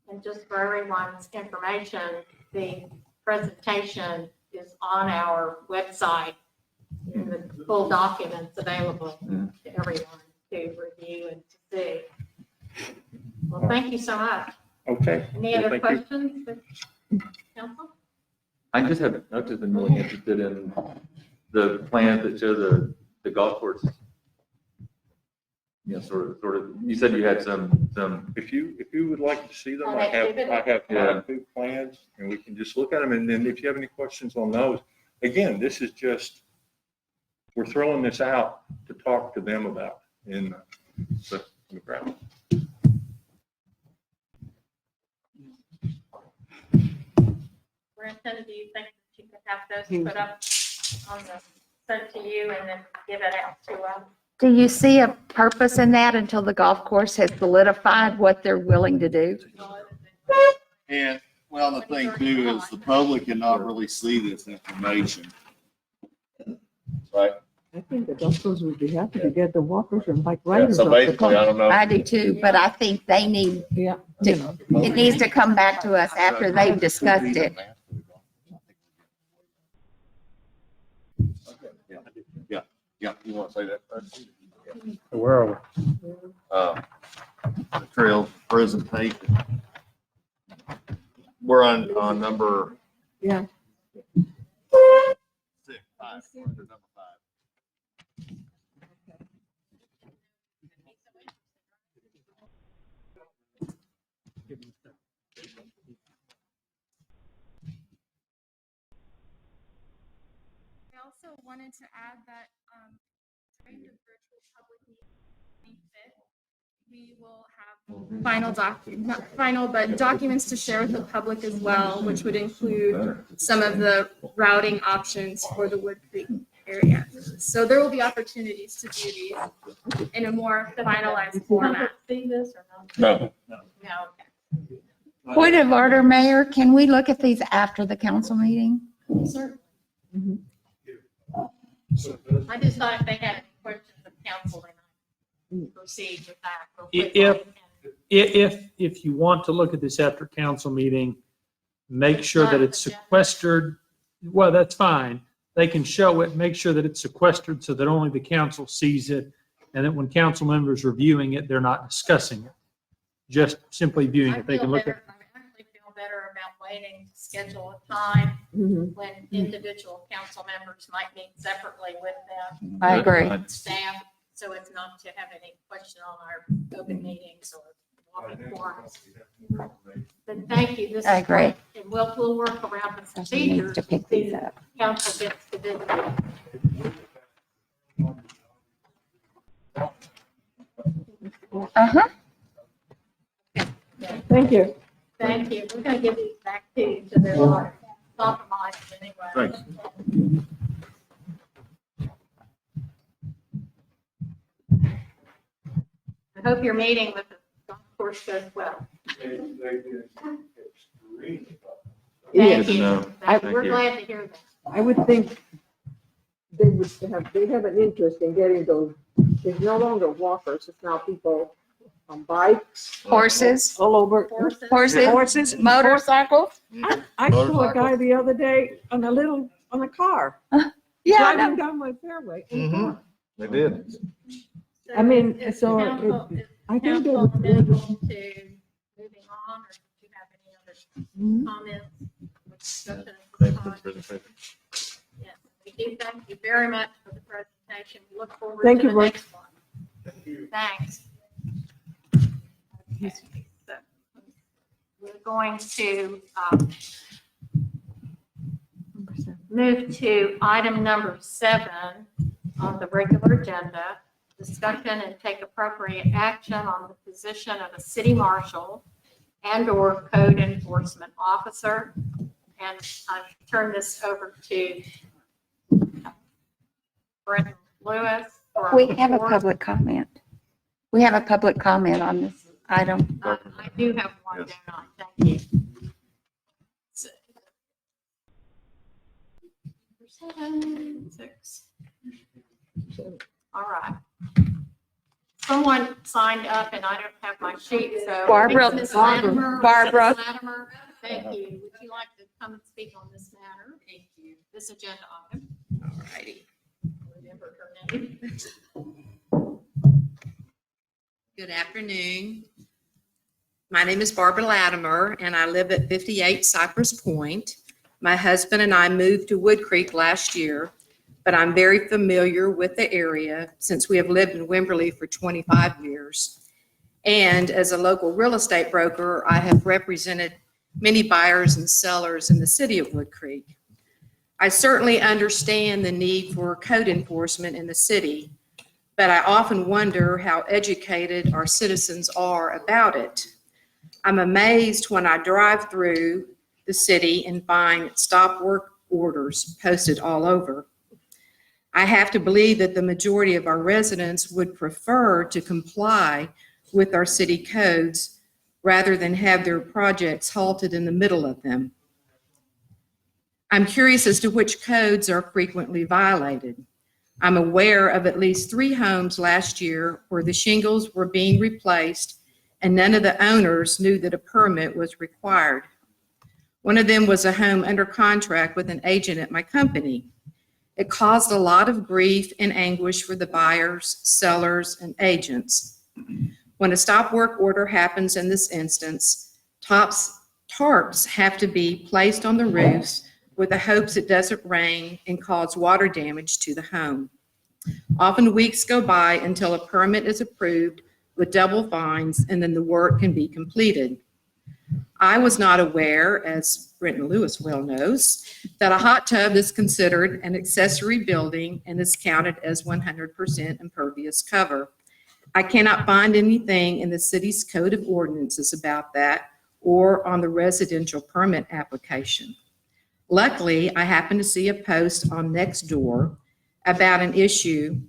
And just for everyone's information, the presentation is on our website and the full documents available to everyone to review and to see. Well, thank you so much. Okay. Any Well, other thank you. questions, council? I've just been really interested in the plans that show the golf course. You know, sort of, you said you had some, If you would like to see them, On I have exhibit? Yeah. 5 plans and we can just look at them. And then if you have any questions on those, again, this is just, we're throwing this out to talk to them about in the ground. Brenton, do you think that you could have those put up on the, sent to you and then give it out to Do you see a purpose in that until the golf course has solidified what they're willing to do? And, well, the thing too is the public cannot really see this information. Right? I think the doctors would be happy to get the walkers and bike Yeah, riders so off the basically, I top. don't know. I do too, but I think they need, Yeah. to- it needs to come back to us after they've discussed it. Yeah, you want to say that? Where are The trail presentation. We're on number Yeah. Six, five, we're under number five. I also wanted to add that during the virtual public meeting, we will have not final, but documents to share with the public as well, which would include some of the routing options for the Woodcreek area. So there will be opportunities to do these in a more finalized format. See this or not? No. No, okay. Point of order, Mayor, can we look at these after the council meeting? Certainly. I just thought if they had any questions of council, then I'd proceed with that. real quickly. If you want to look at this after council meeting, make sure that it's sequestered. Well, that's fine. They can show it, make sure that it's sequestered so that only the council sees it. And that when council members are viewing it, they're not discussing it. Just simply viewing I it. They feel can look better, at. I actually feel better about waiting to schedule a time Mhm. when individual council members might meet separately with them. I agree. Staff, so as not to have any question on our open meetings or walking forums. But thank you. This I is agree. great. And we'll work around the Someone needs procedures. to pick these up. Council gets to do. Uh-huh. Thank you. Thank you. We're gonna give these back to you, so they're not compromised in any way. Thanks. I hope your meeting with the golf course goes well. Yes. Thank you. No, Thank thank We're you. glad to hear that. I would think they have an interest in getting those, it's no longer walkers, it's now people on bikes Horses, all over. horses, motorcycles. I saw a guy the other day on a car, Yeah, I driving know. down my fairway. in a car. They did. I mean, Is so council- it- is I think they council would- amenable to moving on, or do you have any other comments? Discussion at this Thanks for the time? presentation. Yes, we do thank you very much for the presentation. We look forward Thank to you, the Rick. next one. Thanks. Okay, so we're going to move to item number 7 on the regular agenda. Discussion and take appropriate action on the position of a city marshal and/or code enforcement officer. And I turn this over to Brent Lewis. for We have a report. public comment. We have a public comment on this item. I do have one, don't I? Thank you. So- 7, 6. All right. Someone signed up and I don't have my sheet, so. Barbara. Ms. Latimer. Barbara. Ms. Latimer, thank you. Would you like to come and speak on this matter? Thank you. This agenda item. All righty. Remember her name. Good afternoon. My name is Barbara Latimer, and I live at 58 Cypress Point. My husband and I moved to Woodcreek last year, but I'm very familiar with the area since we have lived in Wimberley for 25 years. And as a local real estate broker, I have represented many buyers and sellers in the city of Woodcreek. I certainly understand the need for code enforcement in the city, but I often wonder how educated our citizens are about it. I'm amazed when I drive through the city and find stop work orders posted all over. I have to believe that the majority of our residents would prefer to comply with our city codes rather than have their projects halted in the middle of them. I'm curious as to which codes are frequently violated. I'm aware of at least 3 homes last year where the shingles were being replaced and none of the owners knew that a permit was required. One of them was a home under contract with an agent at my company. It caused a lot of grief and anguish for the buyers, sellers, and agents. When a stop work order happens in this instance, tarps have to be placed on the roofs with the hopes it doesn't rain and cause water damage to the home. Often weeks go by until a permit is approved with double fines, and then the work can be completed. I was not aware, as Brenton Lewis well knows, that a hot tub is considered an accessory building and is counted as 100% impervious cover. I cannot find anything in the city's code of ordinances about that or on the residential permit application. Luckily, I happened to see a post on Nextdoor about an issue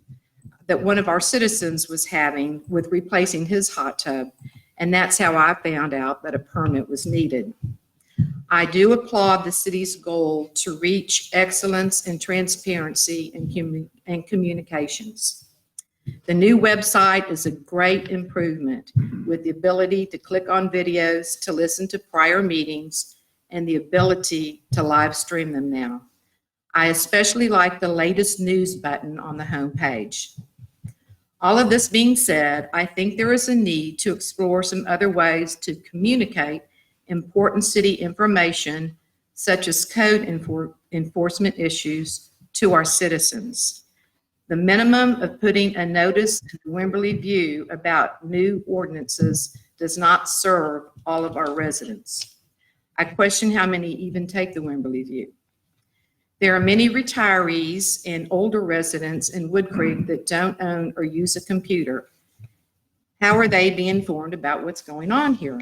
that one of our citizens was having with replacing his hot tub, and that's how I found out that a permit was needed. I do applaud the city's goal to reach excellence and transparency in communications. The new website is a great improvement with the ability to click on videos, to listen to prior meetings, and the ability to live stream them now. I especially like the latest news button on the homepage. All of this being said, I think there is a need to explore some other ways to communicate important city information, such as code enforcement issues, to our citizens. The minimum of putting a notice in the Wimberley View about new ordinances does not serve all of our residents. I question how many even take the Wimberley View. There are many retirees and older residents in Woodcreek that don't own or use a computer. How are they being informed about what's going on here?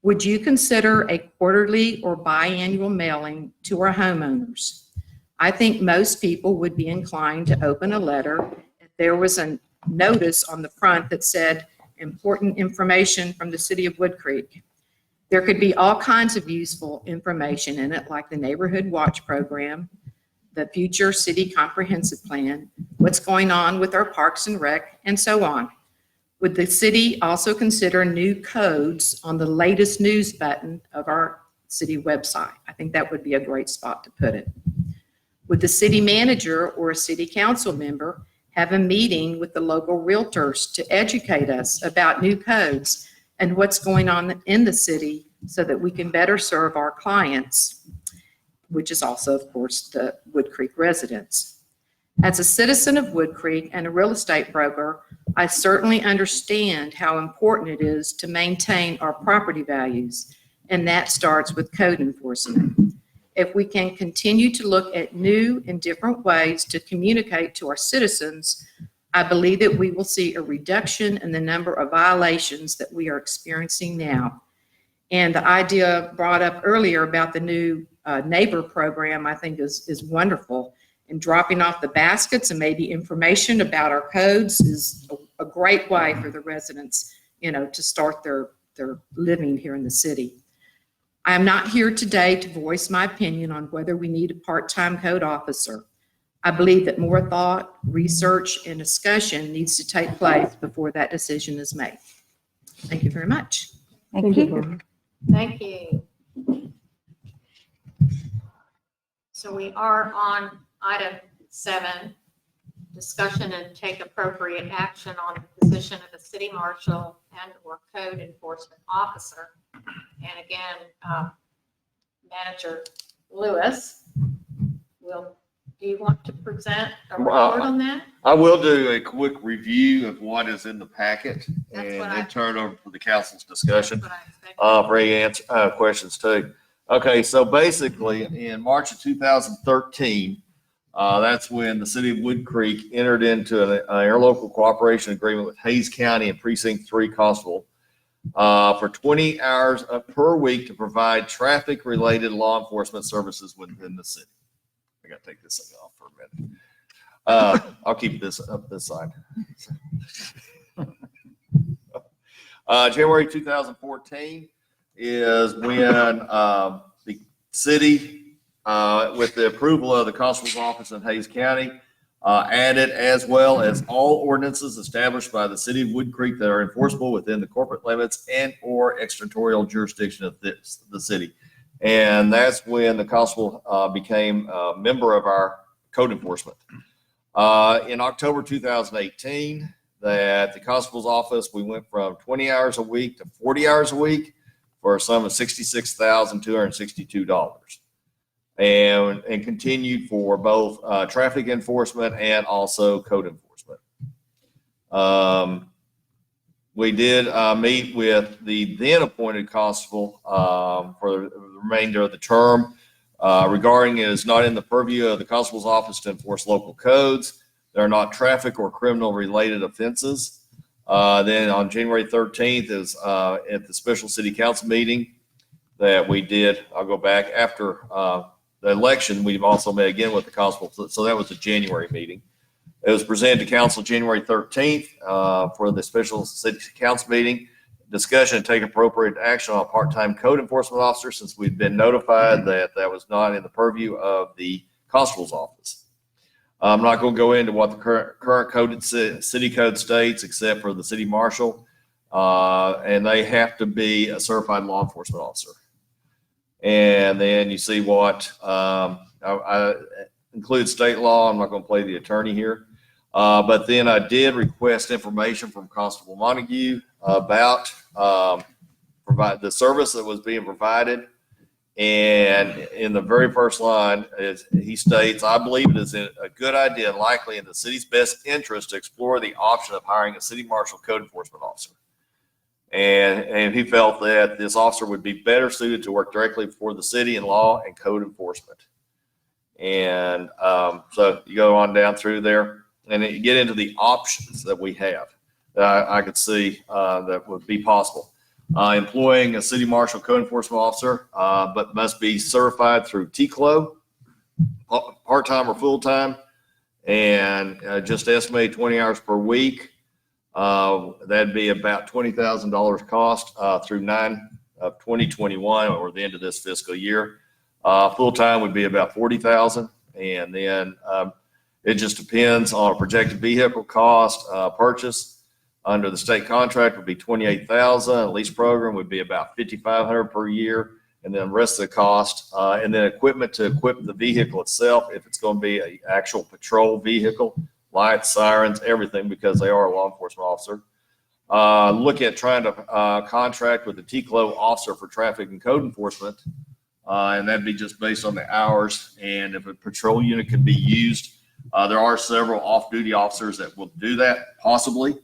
Would you consider a quarterly or biannual mailing to our homeowners? I think most people would be inclined to open a letter if there was a notice on the front that said important information from the city of Woodcreek. There could be all kinds of useful information in it, like the Neighborhood Watch Program, the future city comprehensive plan, what's going on with our parks and rec, and so on. Would the city also consider new codes on the latest news button of our city website? I think that would be a great spot to put it. Would the city manager or a city council member have a meeting with the local realtors to educate us about new codes and what's going on in the city so that we can better serve our clients, which is also, of course, the Woodcreek residents? As a citizen of Woodcreek and a real estate broker, I certainly understand how important it is to maintain our property values, and that starts with code enforcement. If we can continue to look at new and different ways to communicate to our citizens, I believe that we will see a reduction in the number of violations that we are experiencing now. And the idea brought up earlier about the new neighbor program, I think is wonderful. And dropping off the baskets and maybe information about our codes is a great way for the residents, to start their living here in the city. I am not here today to voice my opinion on whether we need a part-time code officer. I believe that more thought, research, and discussion needs to take place before that decision is made. Thank you very much. Thank you. Thank you. So we are on item 7, discussion and take appropriate action on the position of the city marshal and or code enforcement officer. And again, Manager Lewis, do you want to present a report on that? I will do a quick review of what is in the packet That's and what I- then turn it over to the council's discussion. That's what I expected. For any questions too. Okay, so basically in March of 2013, that's when the city of Woodcreek entered into an interlocal cooperation agreement with Hayes County and Precinct 3 Constable for 20 hours per week to provide traffic-related law enforcement services within the city. I gotta take this thing off for a minute. I'll keep this up this side. January 2014 is when the city, with the approval of the constable's office in Hayes County, added as well as all ordinances established by the city of Woodcreek that are enforceable within the corporate limits and or extraterritorial jurisdiction of the city. And that's when the constable became a member of our code enforcement. In October 2018, that the constable's office, we went from 20 hours a week to 40 hours a week for a sum of $66,262. and continued for both traffic enforcement and also code enforcement. We did meet with the then appointed constable for the remainder of the term regarding it is not in the purview of the constable's office to enforce local codes. They're not traffic or criminal related offenses. Then on January 13th is at the special city council meeting that we did. I'll go back after the election. We've also met again with the constable. So that was a January meeting. It was presented to council January 13th for the special city council meeting. Discussion and take appropriate action on a part-time code enforcement officer since we've been notified that that was not in the purview of the constable's office. I'm not going to go into what the current code city code states except for the city marshal, and they have to be a certified law enforcement officer. And then you see what I include state law. I'm not going to play the attorney here. But then I did request information from Constable Montague about provide the service that was being provided. And in the very first line, he states, I believe it is a good idea and likely in the city's best interest to explore the option of hiring a city marshal code enforcement officer. And he felt that this officer would be better suited to work directly for the city in law and code enforcement. And so you go on down through there. And then you get into the options that we have that I could see that would be possible. Employing a city marshal code enforcement officer, but must be certified through TCLO, part-time or full-time, and just estimate 20 hours per week. That'd be about $20,000 cost through 9/2021 or the end of this fiscal year. Full-time would be about $40,000, and then it just depends on a projected vehicle cost. Purchase under the state contract would be $28,000. Lease program would be about $5,500 per year, and then the rest of the cost, and then equipment to equip the vehicle itself if it's going to be an actual patrol vehicle, lights, sirens, everything, because they are a law enforcement officer. Look at trying to contract with the TCLO officer for traffic and code enforcement, and that'd be just based on the hours and if a patrol unit can be used. There are several off-duty officers that will do that, possibly,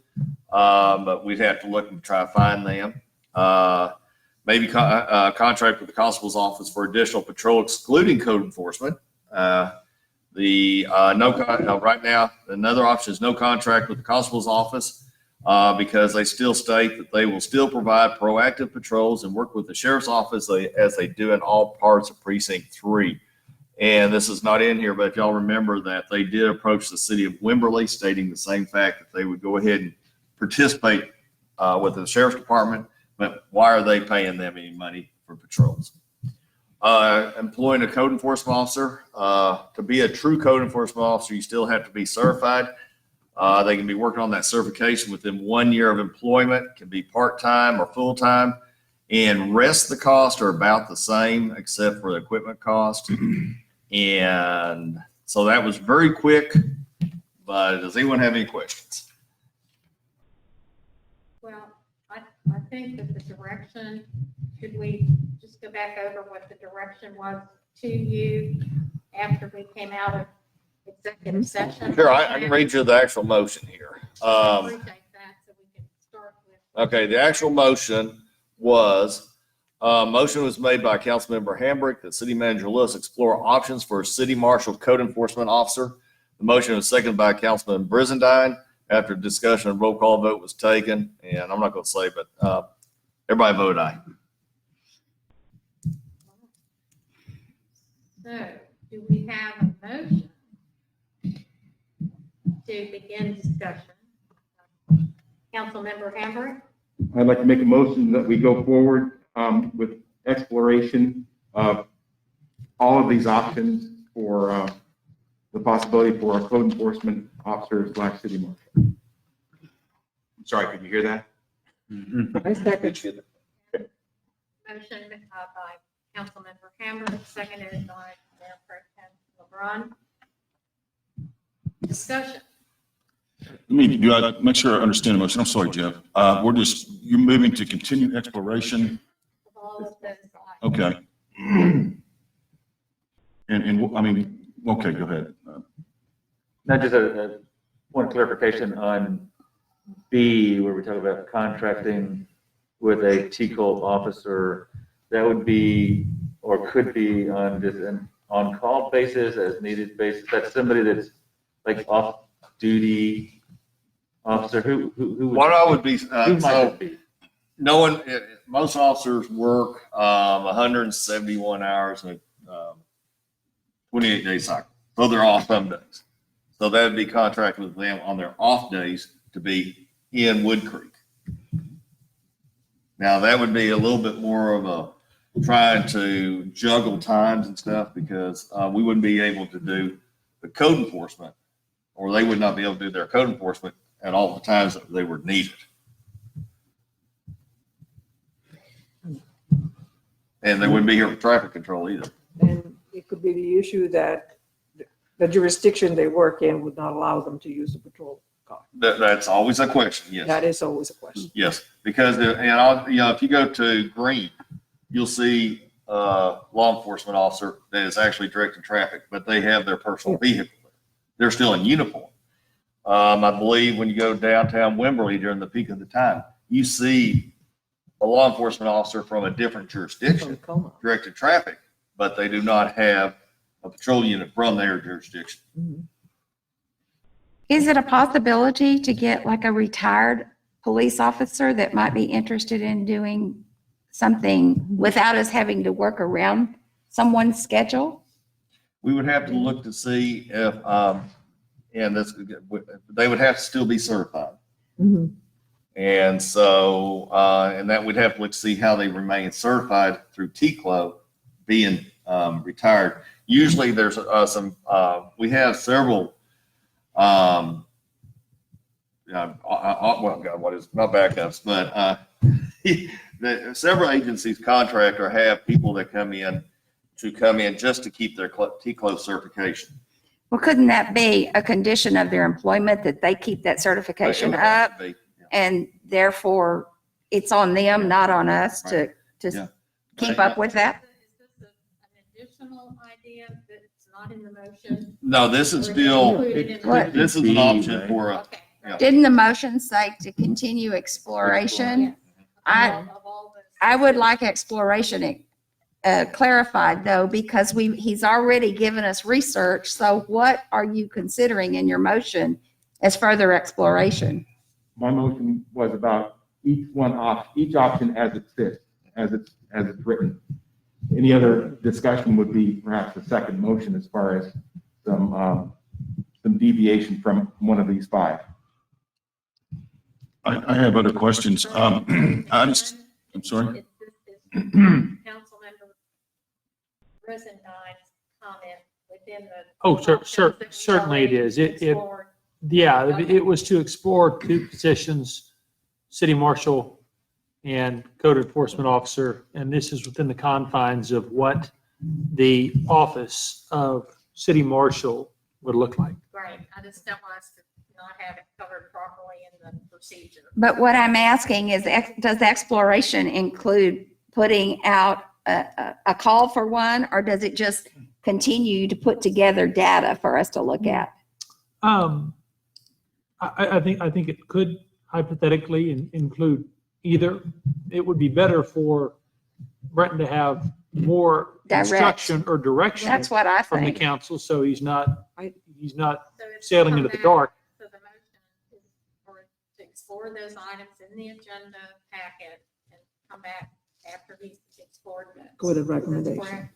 but we'd have to look and try to find them. Maybe contract with the constable's office for additional patrol, excluding code enforcement. Right now, another option is no contract with the constable's office because they still state that they will still provide proactive patrols and work with the sheriff's office as they do in all parts of Precinct 3. And this is not in here, but if y'all remember that they did approach the city of Wimberley stating the same fact that they would go ahead and participate with the sheriff's department, but why are they paying them any money for patrols? Employing a code enforcement officer. To be a true code enforcement officer, you still have to be certified. They can be working on that certification within 1 year of employment, can be part-time or full-time, and rest of the costs are about the same except for the equipment cost. And so that was very quick, but does anyone have any questions? Well, I think that the direction, should we just go back over what the direction was to you after we came out of executive session? Sure, I can read you the actual motion here. I appreciate that, so we can start with. Okay, the actual motion was, motion was made by Councilmember Hambrick that City Manager Lewis explore options for a City Marshal Code Enforcement Officer. The motion was seconded by Councilman Brizendine. After discussion, a roll call vote was taken, and I'm not going to say, but everybody voted aye. So, do we have a motion to begin discussion? Councilmember Hambrick? I'd like to make a motion that we go forward with exploration of all of these options for the possibility for a code enforcement officer / city marshal. I'm sorry, could you hear that? I second you. Motion by Councilmember Hambrick, seconded by Mayor Pro Tem LeBrun. Discussion. Do I make sure I understand the motion? I'm sorry, Jeff. You're moving to continue exploration. Of all of those items. Okay. And, I mean, okay, go ahead. Not just a point of clarification on B, where we talk about contracting with a TCOLT officer, that would be, or could be on just an on-call basis, as needed basis. That's somebody that's like off-duty officer. Who would? What I would be, Who might so that be? no one, most officers work 171 hours in a 28-day cycle. So they're off some days. So that would be contracted with them on their off days to be in Woodcreek. Now, that would be a little bit more of a trying to juggle times and stuff because we wouldn't be able to do the code enforcement, or they would not be able to do their code enforcement at all the times that they were needed. And they wouldn't be here for traffic control either. And it could be the issue that the jurisdiction they work in would not allow them to use a patrol car. That's always a question, yes. That is always a question. Yes, because, if you go to Green, you'll see a law enforcement officer that is actually directing traffic, but they have their personal vehicle. They're still in uniform. I believe when you go downtown Wimberley during the peak of the time, you see a law enforcement officer from a different jurisdiction directing traffic, but they do not have a patrol unit from their jurisdiction. Is it a possibility to get like a retired police officer that might be interested in doing something without us having to work around someone's schedule? We would have to look to see if, and this, they would have to still be certified. And so, and that we'd have to look to see how they remain certified through TCLO being retired. Usually there's we have several, well, God, what is, not backups, but several agencies contract or have people that come in just to keep their TCLO certification. Well, couldn't that be a condition of their employment that they keep that certification up? And therefore, it's on them, not on us to keep up with that? Is this an additional idea that's not in the motion? No, this is Or still, included in the this is an option for us. Okay. Yeah. Didn't the motion say to continue exploration? I would like exploration clarified though, because he's already given us research. So what are you considering in your motion as further exploration? My motion was about each option as it fits, as it's written. Any other discussion would be perhaps the second motion as far as some deviation from one of these five. I have other questions. I'm sorry. Councilmember Brissendine's comment within the. Oh, options that we certainly it already is. It explored. Yeah, it was to explore two positions, city marshal and code enforcement officer. And this is within the confines of what the office of city marshal would look like. Right, I just don't want us to not have it covered properly in the procedure. But what I'm asking is, does exploration include putting out a call for one, or does it just continue to put together data for us to look at? I think it could hypothetically include either. It would be better for Brenton to have more Direct. instruction or direction That's what I from the think. council, so he's not So it's sailing come into the back, dark. So the motion is for to explore those items in the agenda packet and come back after he's explored those. With a That's recommendation. correct.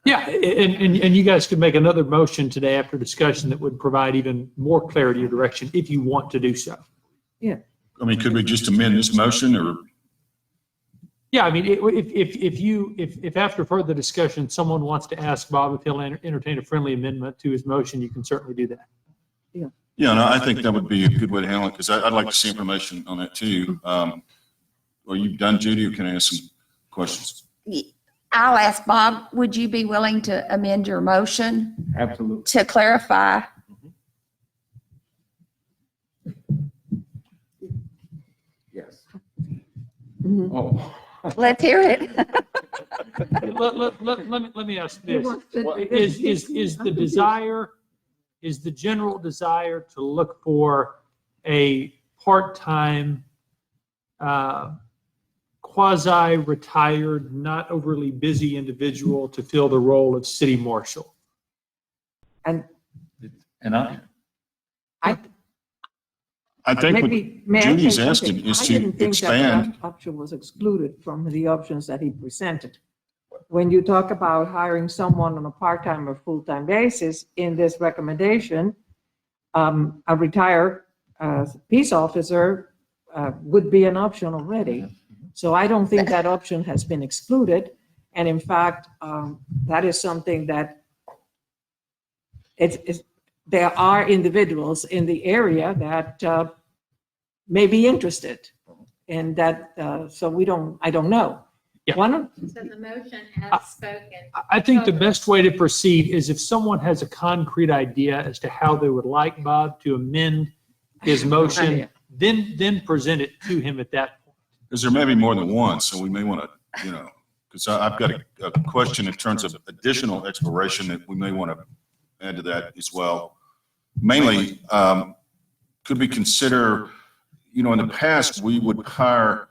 Yeah, and you guys could make another motion today after discussion that would provide even more clarity or direction if you want to do so. I mean, could we just amend this motion or? Yeah, I mean, if after further discussion, someone wants to ask Bob if he'll entertain a friendly amendment to his motion, you can certainly do that. Yeah, no, I think that would be a good way to handle it because I'd like to see information on that too. Are you done, Judy, or can I ask some questions? I'll ask Bob, would you be willing to amend your motion Absolutely. to clarify? Yes. Mhm. Oh. Let's hear it. Let me ask this. Is the general desire to look for a part-time, quasi-retired, not overly busy individual to fill the role of city marshal? And I think what Maybe, may I say Judy's something? asking is I to didn't think that expand. that option was excluded from the options that he presented. When you talk about hiring someone on a part-time or full-time basis, in this recommendation, a retired peace officer would be an option already. So I don't think that option has been excluded. And in fact, that is something that there are individuals in the area that may be interested in that. So I don't know. Yeah. So the motion as spoken. I think the best way to proceed is if someone has a concrete idea as to how they would like Bob to amend his motion, then present it to him at that point. Because there may be more than one, so we may want to, because I've got a question in terms of additional exploration that we may want to add to that as well. Mainly, could we consider, in the past, we would hire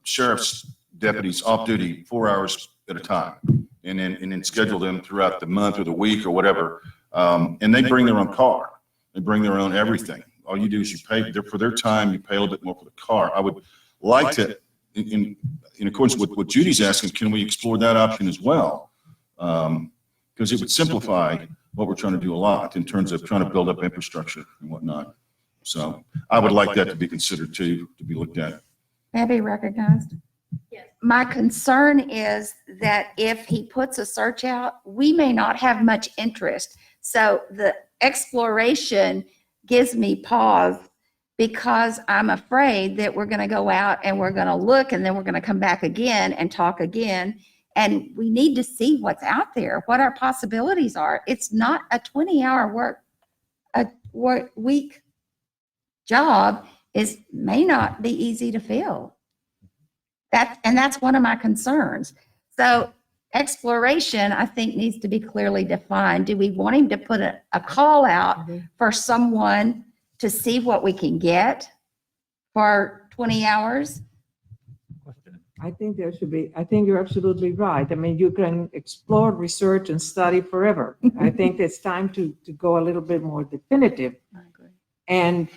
sheriff's deputies off duty 4 hours at a time and then schedule them throughout the month or the week or whatever. And they bring their own car. They bring their own everything. All you do is you pay for their time, you pay a little bit more for the car. I would like to, in accordance with what Judy's asking, can we explore that option as well? Because it would simplify what we're trying to do a lot in terms of trying to build up infrastructure and whatnot. So I would like that to be considered too, to be looked at. May I be recognized? Yes. My concern is that if he puts a search out, we may not have much interest. So the exploration gives me pause because I'm afraid that we're going to go out and we're going to look and then we're going to come back again and talk again. And we need to see what's out there, what our possibilities are. It's not a 20-hour week job may not be easy to fill. That's one of my concerns. So exploration, I think, needs to be clearly defined. Do we want him to put a call out for someone to see what we can get for 20 hours? I think there should be, I think you're absolutely right. I mean, you can explore, research, and study forever. I think it's time to go a little bit more definitive. I agree. And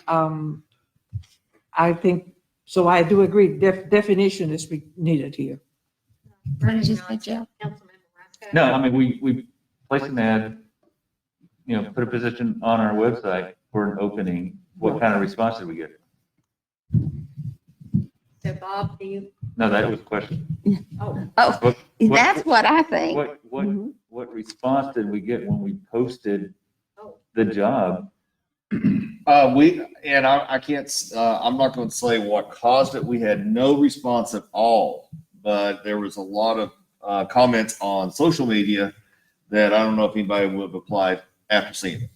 I think, so I do agree, definition is needed here. What did you say, Joe? No, I mean, we placed an ad, put a position on our website for an opening. What kind of response did we get? So Bob, do you? No, that was a question. Oh, What- what I think. What response did we get when we posted the job? I can't, I'm not going to say what caused it. We had no response at all, but there was a lot of comments on social media that I don't know if anybody would have applied after seeing it.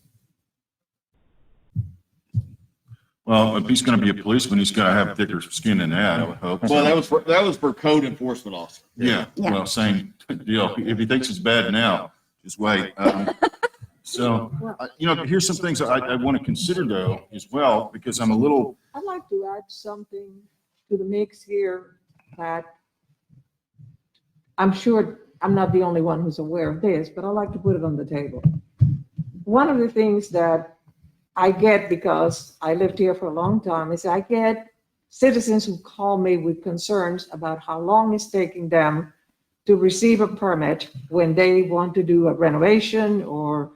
Well, if he's going to be a policeman, he's got to have thicker skin than that, I would hope. Well, that was for code enforcement officer. Yeah, well, same deal. If he thinks it's bad now, just wait. So, here's some things I want to consider though as well, because I'm a little, I'd like to add something to the mix here that I'm sure I'm not the only one who's aware of this, but I'd like to put it on the table. One of the things that I get, because I lived here for a long time, is I get citizens who call me with concerns about how long it's taking them to receive a permit when they want to do a renovation or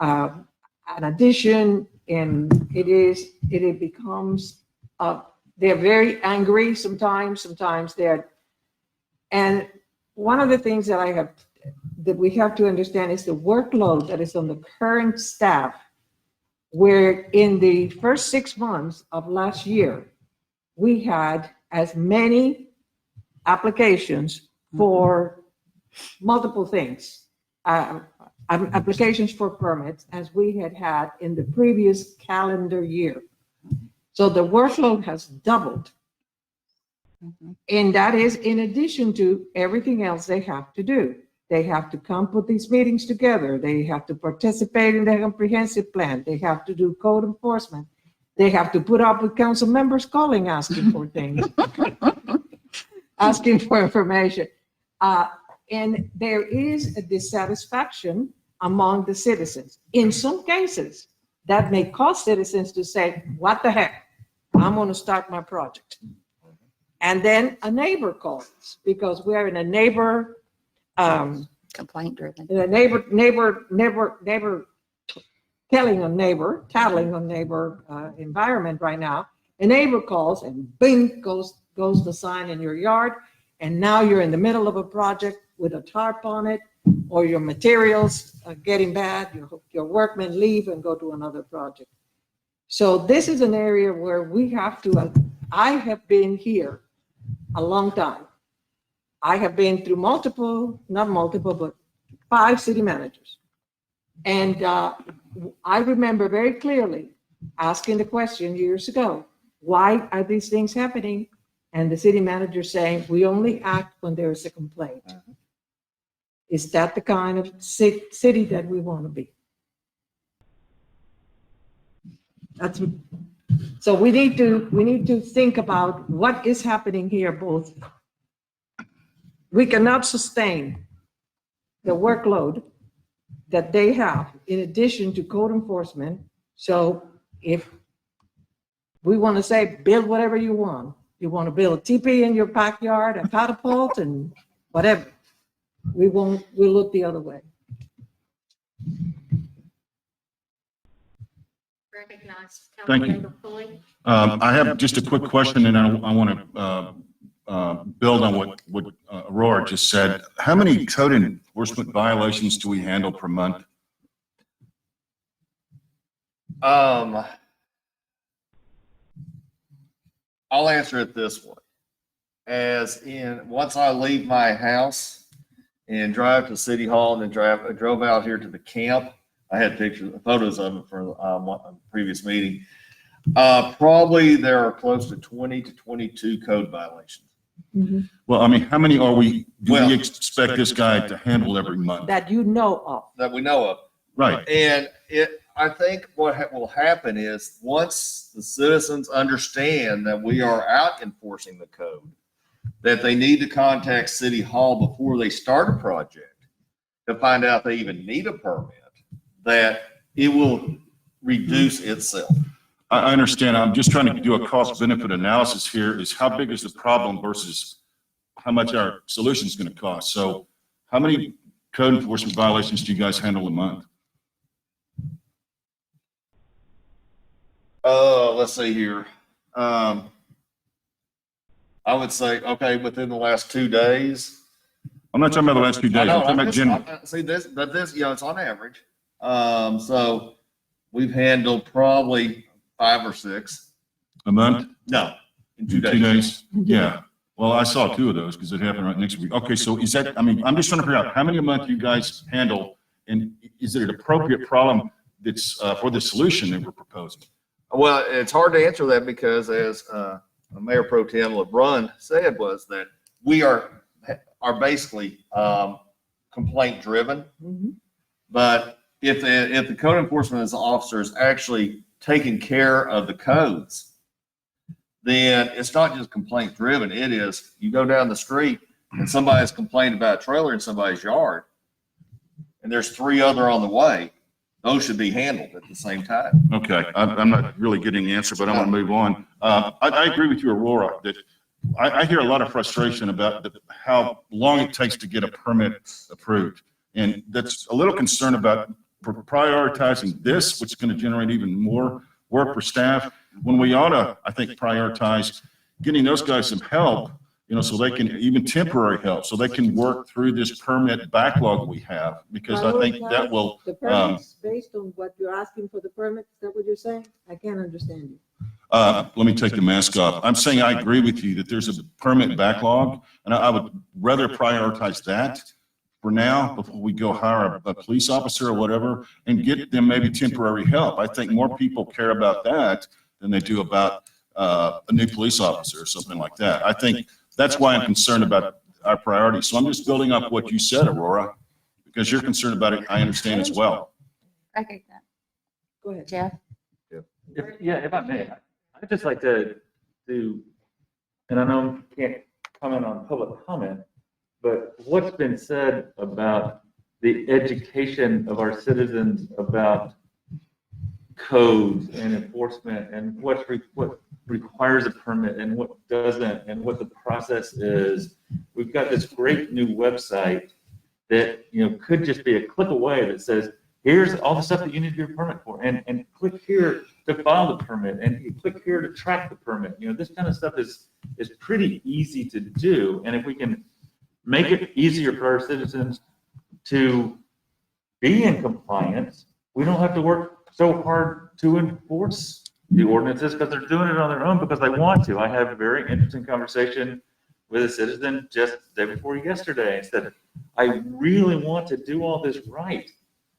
an addition, and it becomes, they're very angry sometimes they're, and one of the things that we have to understand is the workload that is on the current staff, where in the first 6 months of last year, we had as many applications for multiple things, applications for permits as we had in the previous calendar year. So the workload has doubled. And that is in addition to everything else they have to do. They have to come put these meetings together. They have to participate in the comprehensive plan. They have to do code enforcement. They have to put up with council members calling, asking for things, asking for information. And there is a dissatisfaction among the citizens. In some cases, that may cause citizens to say, what the heck? I'm going to start my project. And then a neighbor calls because we are in a neighbor Complaint driven. in a neighbor tattling on neighbor environment right now. A neighbor calls and bing goes the sign in your yard. And now you're in the middle of a project with a tarp on it, or your materials are getting bad, your workmen leave and go to another project. So this is an area where we have to, I have been here a long time. I have been through not multiple, but 5 city managers. And I remember very clearly asking the question years ago, why are these things happening? And the city manager saying, we only act when there is a complaint. Is that the kind of city that we want to be? So we need to think about what is happening here both. We cannot sustain the workload that they have in addition to code enforcement. So if we want to say, build whatever you want to build a teepee in your backyard, a catapult and whatever, we'll look the other way. Recognize Thank you. Councilmember Pulley. I have just a quick question, and I want to build on what Aurora just said. How many code enforcement violations do we handle per month? I'll answer it this way. As in, once I leave my house and drive to City Hall and then drove out here to the camp, I had photos of it for a previous meeting. Probably there are close to 20 to 22 code violations. Mm-hmm. Well, I mean, how many do we expect this guy to handle every month? That you know of. That we know of. Right. And I think what will happen is once the citizens understand that we are out enforcing the code, that they need to contact City Hall before they start a project to find out they even need a permit, that it will reduce itself. I understand. I'm just trying to do a cost benefit analysis here. Is how big is the problem versus how much our solution is going to cost? So how many code enforcement violations do you guys handle a month? Let's see here. I would say, okay, within the last 2 days. I'm not talking about the last 2 days. I'm talking about general. See this, it's on average. So we've handled probably 5 or 6. A month? No, in 2 2 days. days? Yeah. Well, I saw 2 of those because it happened right next week. Okay, so is that, I mean, I'm just trying to figure out how many a month you guys handle, and is it an appropriate problem that's for the solution that we're proposing? Well, it's hard to answer that because as Mayor Pro Tem LeBrun said was that we are basically complaint driven. Mm-hmm. But if the code enforcement officer is actually taking care of the codes, then it's not just complaint driven. It is, you go down the street and somebody's complained about a trailer in somebody's yard and there's 3 other on the way. Those should be handled at the same time. Okay, I'm not really getting the answer, but I'm going to move on. I agree with you, Aurora, that I hear a lot of frustration about how long it takes to get a permit approved. And that's a little concern about prioritizing this, which is going to generate even more work for staff, when we ought to, I think, prioritize getting those guys some help, so they can, even temporary help, so they can work through this permit backlog we have, because I think that will. The permits based on what you're asking for the permit, is that what you're saying? I can't understand you. Let me take the mask off. I'm saying I agree with you that there's a permit backlog, and I would rather prioritize that for now before we go hire a police officer or whatever and get them maybe temporary help. I think more people care about that than they do about a new police officer or something like that. I think that's why I'm concerned about our priorities. So I'm just building up what you said, Aurora, because you're concerned about it. I understand as well. I get that. Go ahead. Jeff? If I may, I'd just like to, and I know I can't comment on public comment, but what's been said about the education of our citizens about codes and enforcement and what requires a permit and what doesn't and what the process is. We've got this great new website that, could just be a click away that says, here's all the stuff that you need to do a permit for, and click here to file the permit, and you click here to track the permit. This kind of stuff is pretty easy to do, and if we can make it easier for our citizens to be in compliance, we don't have to work so hard to enforce the ordinances because they're doing it on their own because they want to. I had a very interesting conversation with a citizen just the day before yesterday and said, I really want to do all this right.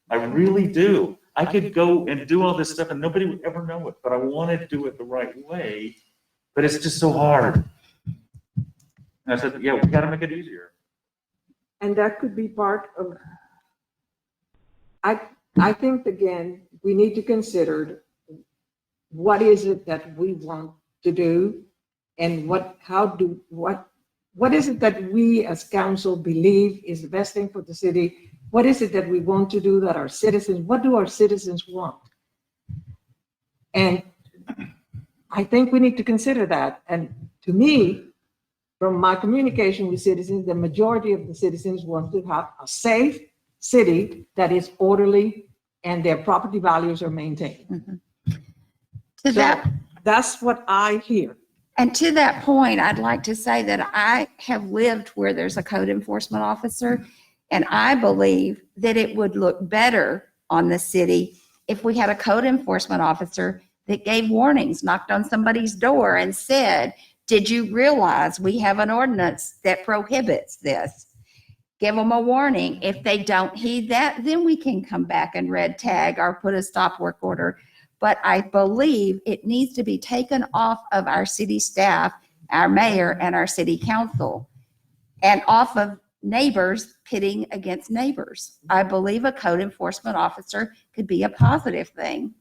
I really do. I could go and do all this stuff and nobody would ever know it, but I want to do it the right way, but it's just so hard. And I said, yeah, we got to make it easier. And that could be part of, I think, again, we need to consider what is it that we want to do and what is it that we as council believe is the best thing for the city? What is it that we want to do that our citizens, what do our citizens want? And I think we need to consider that. And to me, from my communication with citizens, the majority of the citizens want to have a safe city that is orderly and their property values are maintained. Mm-hmm. So that's what I hear. And to that point, I'd like to say that I have lived where there's a code enforcement officer, and I believe that it would look better on the city if we had a code enforcement officer that gave warnings, knocked on somebody's door and said, did you realize we have an ordinance that prohibits this? Give them a warning. If they don't heed that, then we can come back and red tag or put a stop work order. But I believe it needs to be taken off of our city staff, our mayor, and our city council, and off of neighbors pitting against neighbors. I believe a code enforcement officer could be a positive thing.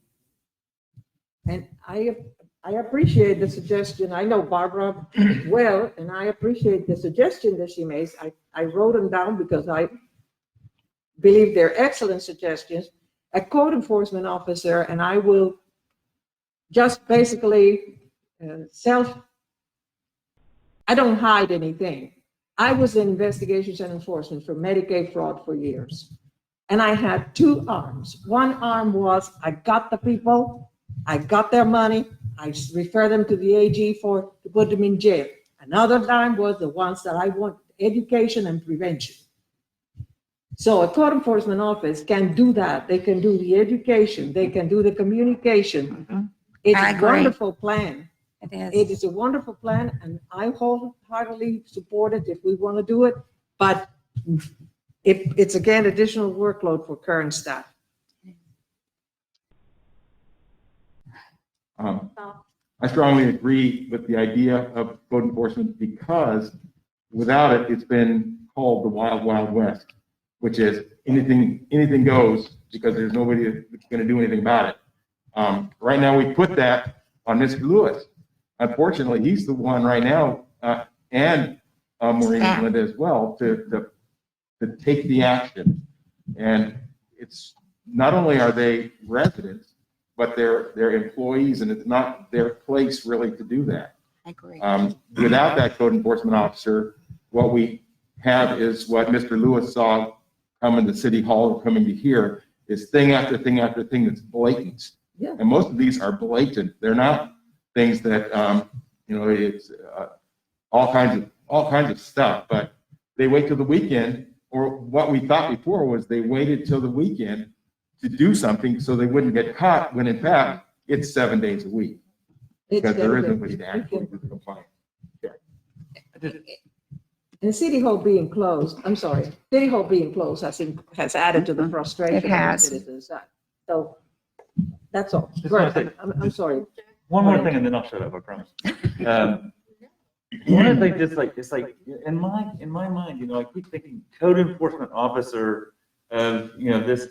And I appreciate the suggestion. I know Barbara well, and I appreciate the suggestion that she makes. I wrote them down because I believe they're excellent suggestions. A code enforcement officer, and I will just basically I don't hide anything. I was in investigations and enforcement for Medicaid fraud for years. And I had two arms. One arm was I got the people, I got their money, I refer them to the AG to put them in jail. Another arm was the ones that I want, education and prevention. So a code enforcement office can do that. They can do the education, they can do the communication. Mm-hmm. It's I a agree. wonderful plan. It is. It is a wonderful plan, and I wholeheartedly support it if we want to do it. But it's again additional workload for current staff. I strongly agree with the idea of code enforcement because without it, it's been called the wild, wild west, which is anything goes because there's nobody that's going to do anything about it. Right now, we put that on Mr. Lewis. Unfortunately, he's the one right now, and Maureen and Linda as well, to take the action. And it's not only are they residents, but they're employees, and it's not their place really to do that. I agree. Without that code enforcement officer, what we have is what Mr. Lewis saw coming to City Hall or coming to here is thing after thing after thing that's blatant. Yeah. And most of these are blatant. They're not things that, it's all kinds of stuff, but they wait till the weekend, or what we thought before was they waited till the weekend to do something so they wouldn't get caught, when in fact, it's 7 days a week. Because there isn't nobody to actually do the compliance. And City Hall being closed, City Hall being closed has added to the frustration. It has. Of the citizens. So that's all. Just wanna Right. say- I'm sorry. One more thing and then I'll shut up, I promise. One of the things, it's like, in my mind, I keep thinking code enforcement officer of, this,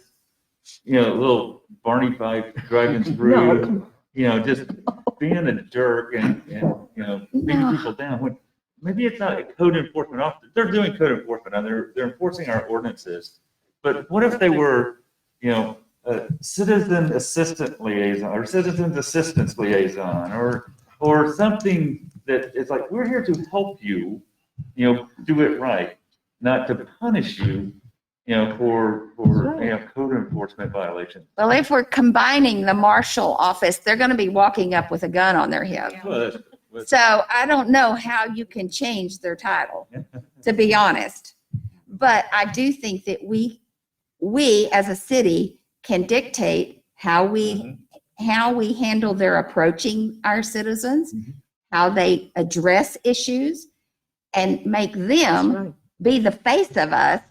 little Barney Fife driving through, just being a jerk and beating people down. When maybe it's not a code enforcement officer. They're doing code enforcement and they're enforcing our ordinances. But what if they were, a citizen assistant liaison or citizens assistance liaison or something that is like, we're here to help you, do it right, not to punish you, for code enforcement violations. Well, if we're combining the marshal office, they're going to be walking up with a gun on their hip. So I don't know how you can change their title, to be honest. But I do think that we as a city can dictate how we handle their approaching our citizens, how they address issues, and make them be the face of us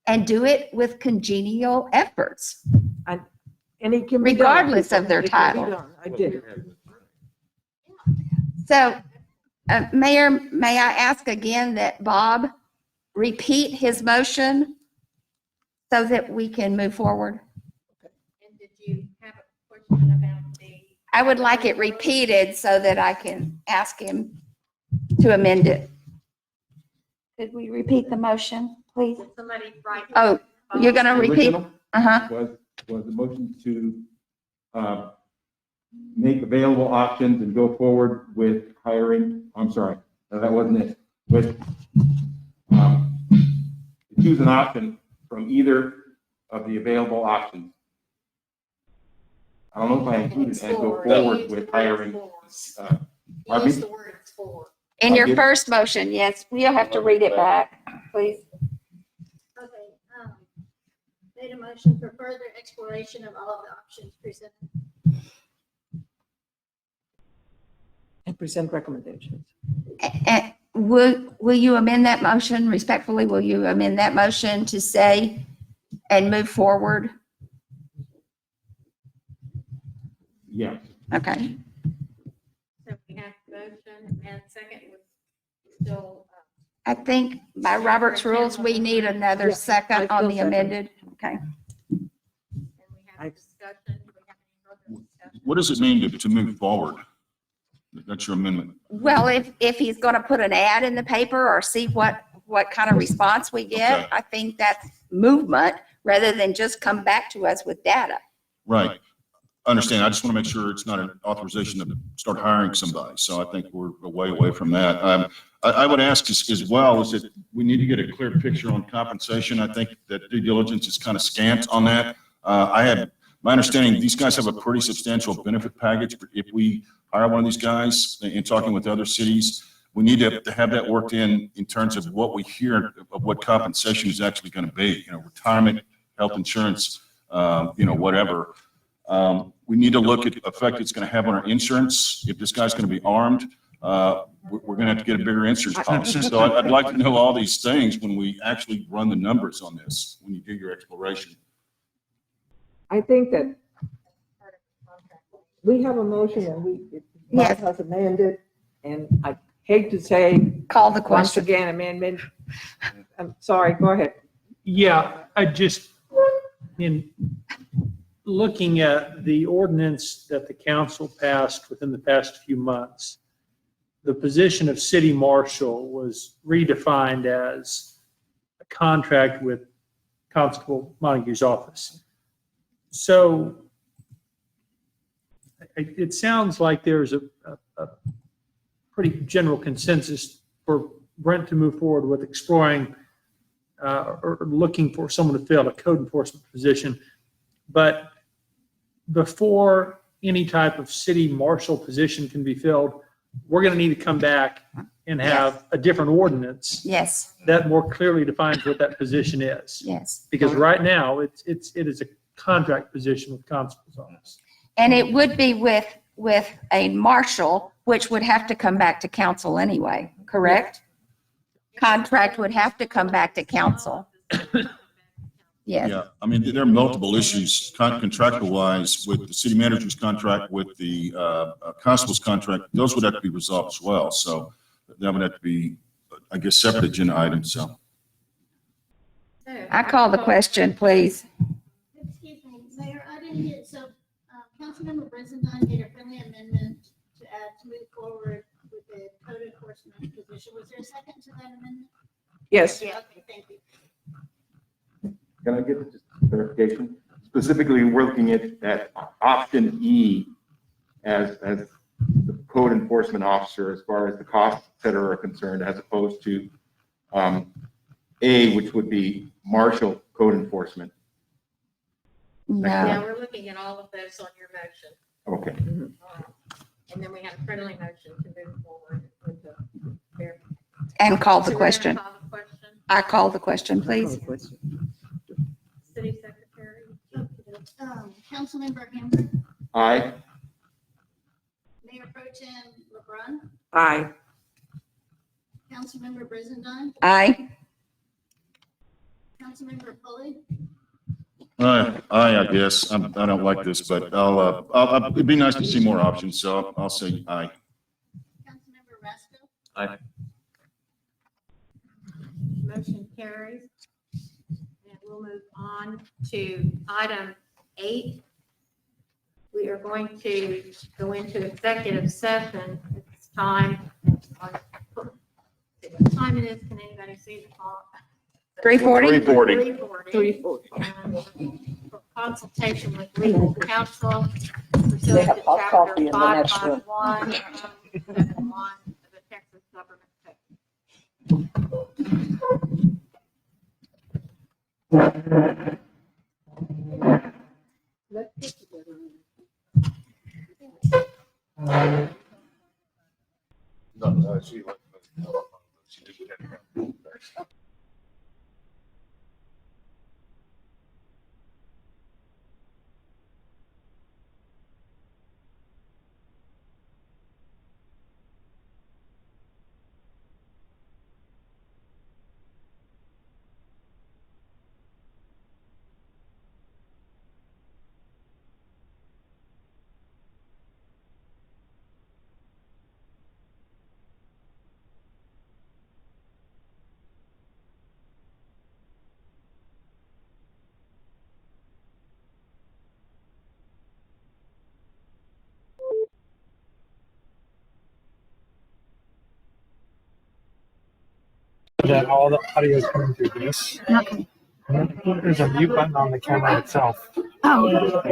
and do it with congenial efforts, And it can be done. regardless of their It can be title. done. I did. So, Mayor, may I ask again that Bob repeat his motion so that we can move forward? And did you have a question about the? I would like it repeated so that I can ask him to amend it. Could we repeat the motion, please? Somebody write. Oh, you're going to repeat? Original Uh-huh. was the motion to make available options and go forward with hiring, I'm sorry, no, that wasn't it. With choose an option from either of the available options. I don't know if I included and go forward with hiring. Pardon Use me? the word for. In your I'll give- first motion, yes. You'll have to read it back, please. Okay, made a motion for further exploration of all of the options presented. And present recommendations. And will you amend that motion respectfully? Will you amend that motion to say and move forward? Yeah. Okay. So we have motion and second was still. I think by Robert's rules, we need another Yeah, second I on feel the second. amended. Okay. And we have discussion. Do we have any further discussion? What does it mean to move forward? That's your amendment. Well, if he's going to put an ad in the paper or see what kind of response we get, Okay. I think that's movement rather than just come back to us with data. Right. Understand. I just want to make sure it's not an authorization to start hiring somebody. So I think we're way away from that. I would ask as well is that we need to get a clear picture on compensation. I think that due diligence is kind of scant on that. My understanding, these guys have a pretty substantial benefit package. If we hire one of these guys and talking with other cities, we need to have that worked in terms of what we hear of what compensation is actually going to be, retirement, health insurance, whatever. We need to look at the effect it's going to have on our insurance. If this guy's going to be armed, we're going to have to get a bigger insurance policy. So I'd like to know all these things when we actually run the numbers on this, when you do your exploration. I think that we have a motion and Bob Yes. has amended, and I hate to say, Call the once question. again, amendment. I'm sorry, go ahead. Yeah, in looking at the ordinance that the council passed within the past few months, the position of city marshal was redefined as a contract with Constable Montague's office. So it sounds like there's a pretty general consensus for Brent to move forward with exploring or looking for someone to fill a code enforcement position. But before any type of city marshal position can be filled, we're going to need to come back and have a different ordinance Yes, that more clearly defines what that position is. yes. Because right now, it is a contract position with constable's office. And it would be with a marshal, which would have to come back to council anyway, correct? Contract would have to come back to council. Yes. Yeah, I mean, there are multiple issues contractual wise with the city manager's contract, with the constable's contract. Those would have to be resolved as well. So that would have to be, I guess, separate agenda items, so. I call the question, please. Excuse me, Mayor, I didn't get, so, Councilmember Brizendine made a friendly amendment to add, to move forward with the code enforcement position. Was there a second to that amendment? Yes. Yeah, okay, thank you. Can I get just clarification? Specifically, we're looking at option E as the code enforcement officer as far as the costs, et cetera, are concerned, as opposed to A, which would be marshal code enforcement. Yeah, No. we're looking at all of those on your motion. Okay. And then we had a friendly motion to move forward with the. And call So the we're gonna question. call the question. I call the question, please. City Secretary. Councilmember Hamburg, Aye. Mayor Pro Tem LeBrun, Aye. Councilmember Brizendine, Aye. Councilmember Pulley, I guess. I don't like this, but it'd be nice to see more options, so I'll say aye. Councilmember Rasko, Aye. Motion carries. And we'll move on to item 8. We are going to go into executive session at this time. What time it is, can anybody see the clock? 3:40? 3:40. For consultation with legal counsel pursuant to chapter 551 section 1 of the Texas Government Code. Let's get together. No, she didn't get it. That all the audio is coming through this. Okay. And then there's a mute button on the camera itself. Oh.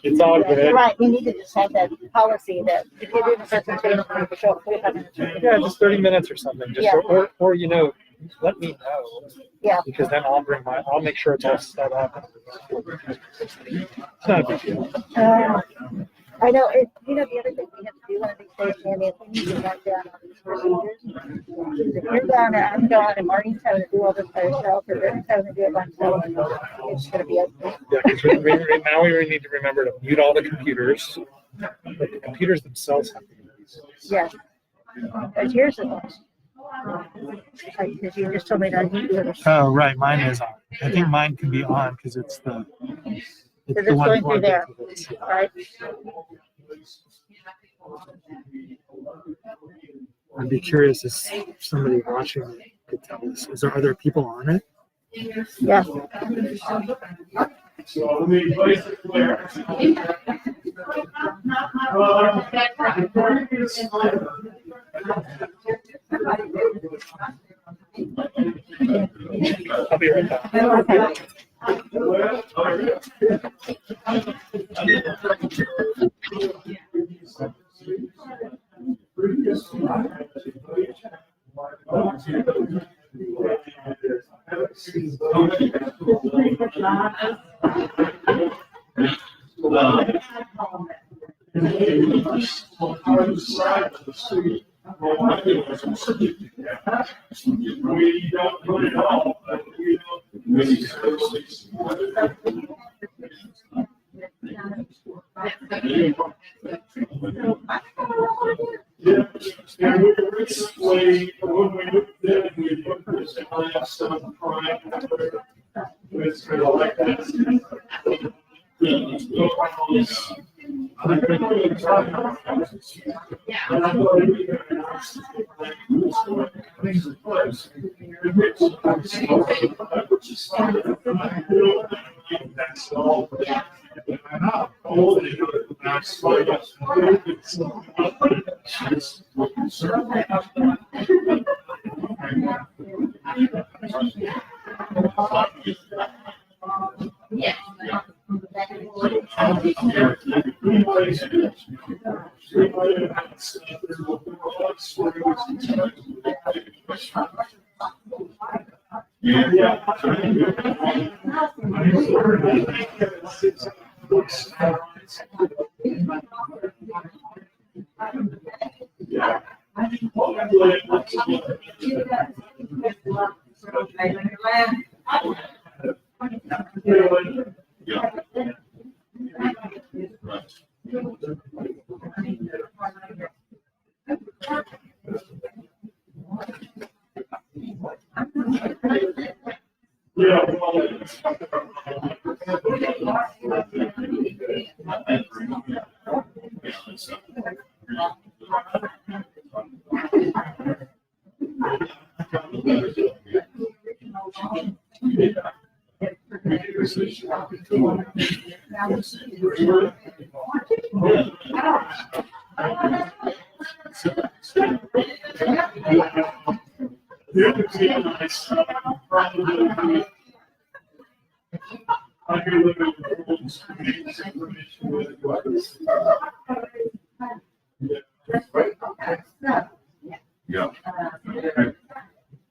It's all good. Right, we need to just have that policy that if you're doing a presentation, you show up 45 minutes. Yeah, just 30 minutes or something. Just, Yeah. or let me know. Yeah. Because then I'll make sure it's all set up. It's not a big deal. I know, the other thing we have to do one of these days, Candy, is we need to write down all these procedures. If you're gone and I'm gone and Marty's having to do all this by herself, or Brittany's having to do it by herself, it's gonna be okay. Yeah, because now we really need to remember to mute all the computers. But the computers themselves have to be muted. Yeah. Because yours is on. Because you just told me that you do it. Oh, right, mine is on. I think mine can be on because it's the. Because it's going through there, right? I'd be curious if somebody watching it could tell us. Are there people on it? Yeah. So let me place it clear. I'll be right back.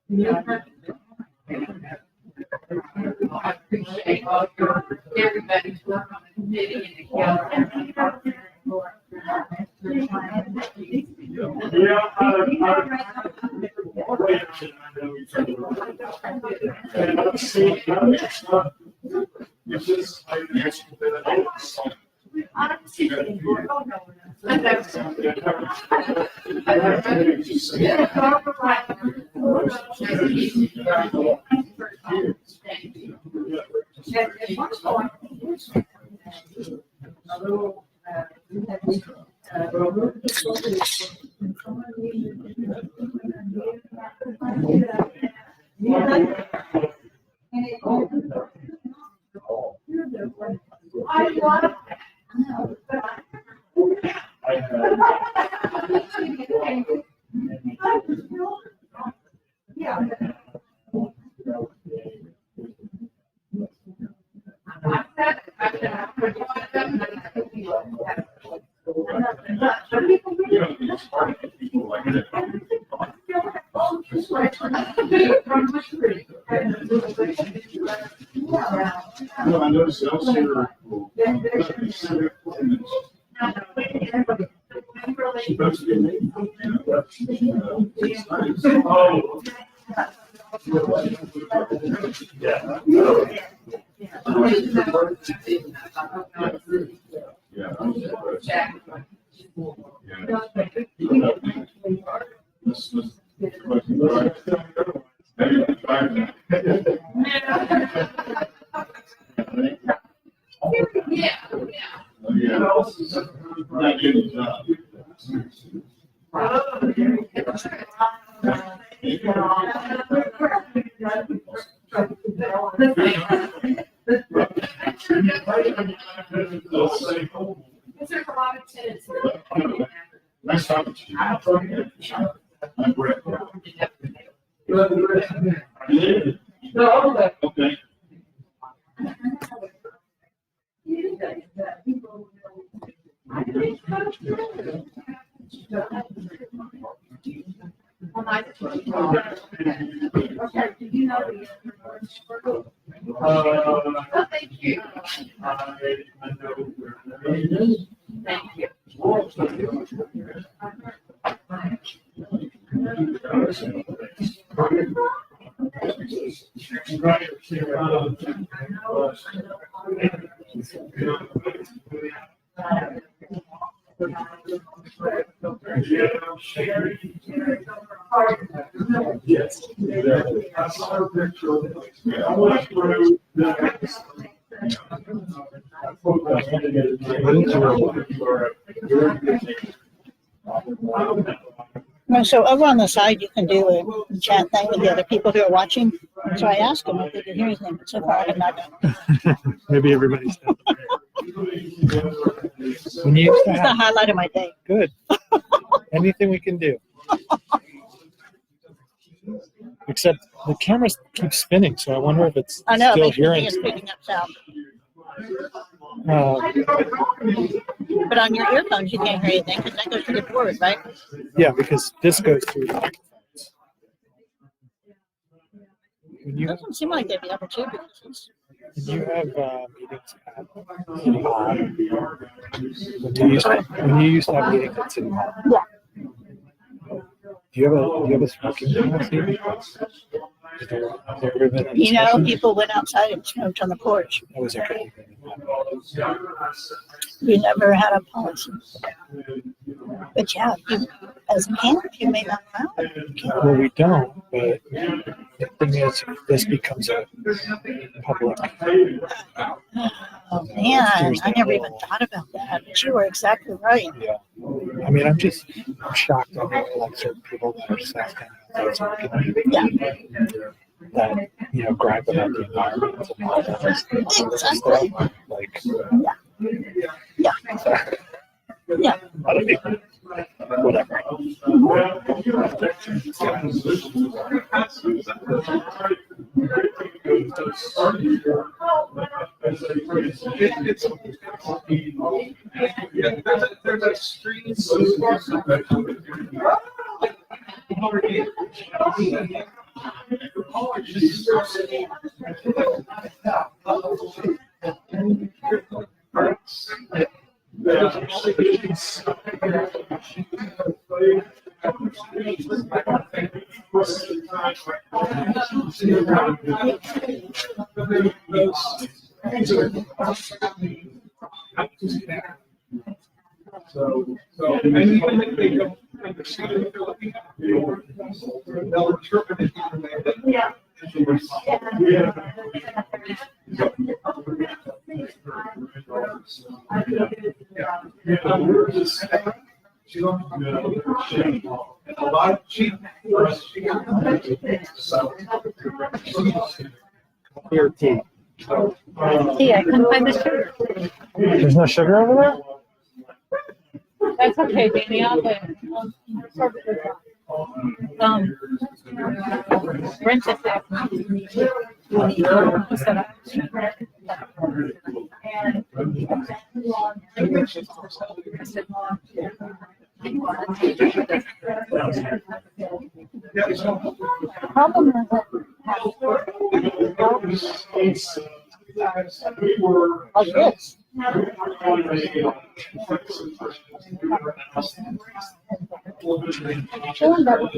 Yeah. I appreciate all your, everybody's work on the committee and the calendar. No, I noticed else here. Nice talking to you. I'm Brett. Okay. Thank you. Thank you. Well, so over on the side, you can do a chat thing with the other people who are watching. So I asked them if they could hear anything, but so far I have not done. Maybe everybody's. We need to It's the have, highlight of my day. good. Anything we can do. Except the camera keeps spinning, so I wonder if it's I know, it still makes me hearing. think it's picking up sound. Uh, But on your earphones, you can't hear anything because that goes to the cord, right? yeah, because this goes through the microphones. When It you, doesn't seem like they'd be able to because it's. when you have meetings at City Hall, when you used to have meetings at City Hall, Yeah. do you have a smoking policy? Has there ever been a You know, discussion? people went outside and smoked on the porch. That was okay. We never had a policy. But yeah, you, as a parent, you may not know. Well, we don't, but the thing is, if this becomes a public. Oh man, I never even thought about that. But you were exactly right. Yeah. I mean, I'm shocked that there are like certain people that are sat down Yeah. that, you know, gripe about the environment and all that Exactly. stuff. Like, Yeah. Yeah. whatever. And even if they don't understand it, they'll interpret it in a way that. Yeah. Here, tea. Yeah, I couldn't find the sugar. There's no sugar over there? That's okay, Danny. I'll do it. Rinse it there. Problem is like this. Chewing bubble.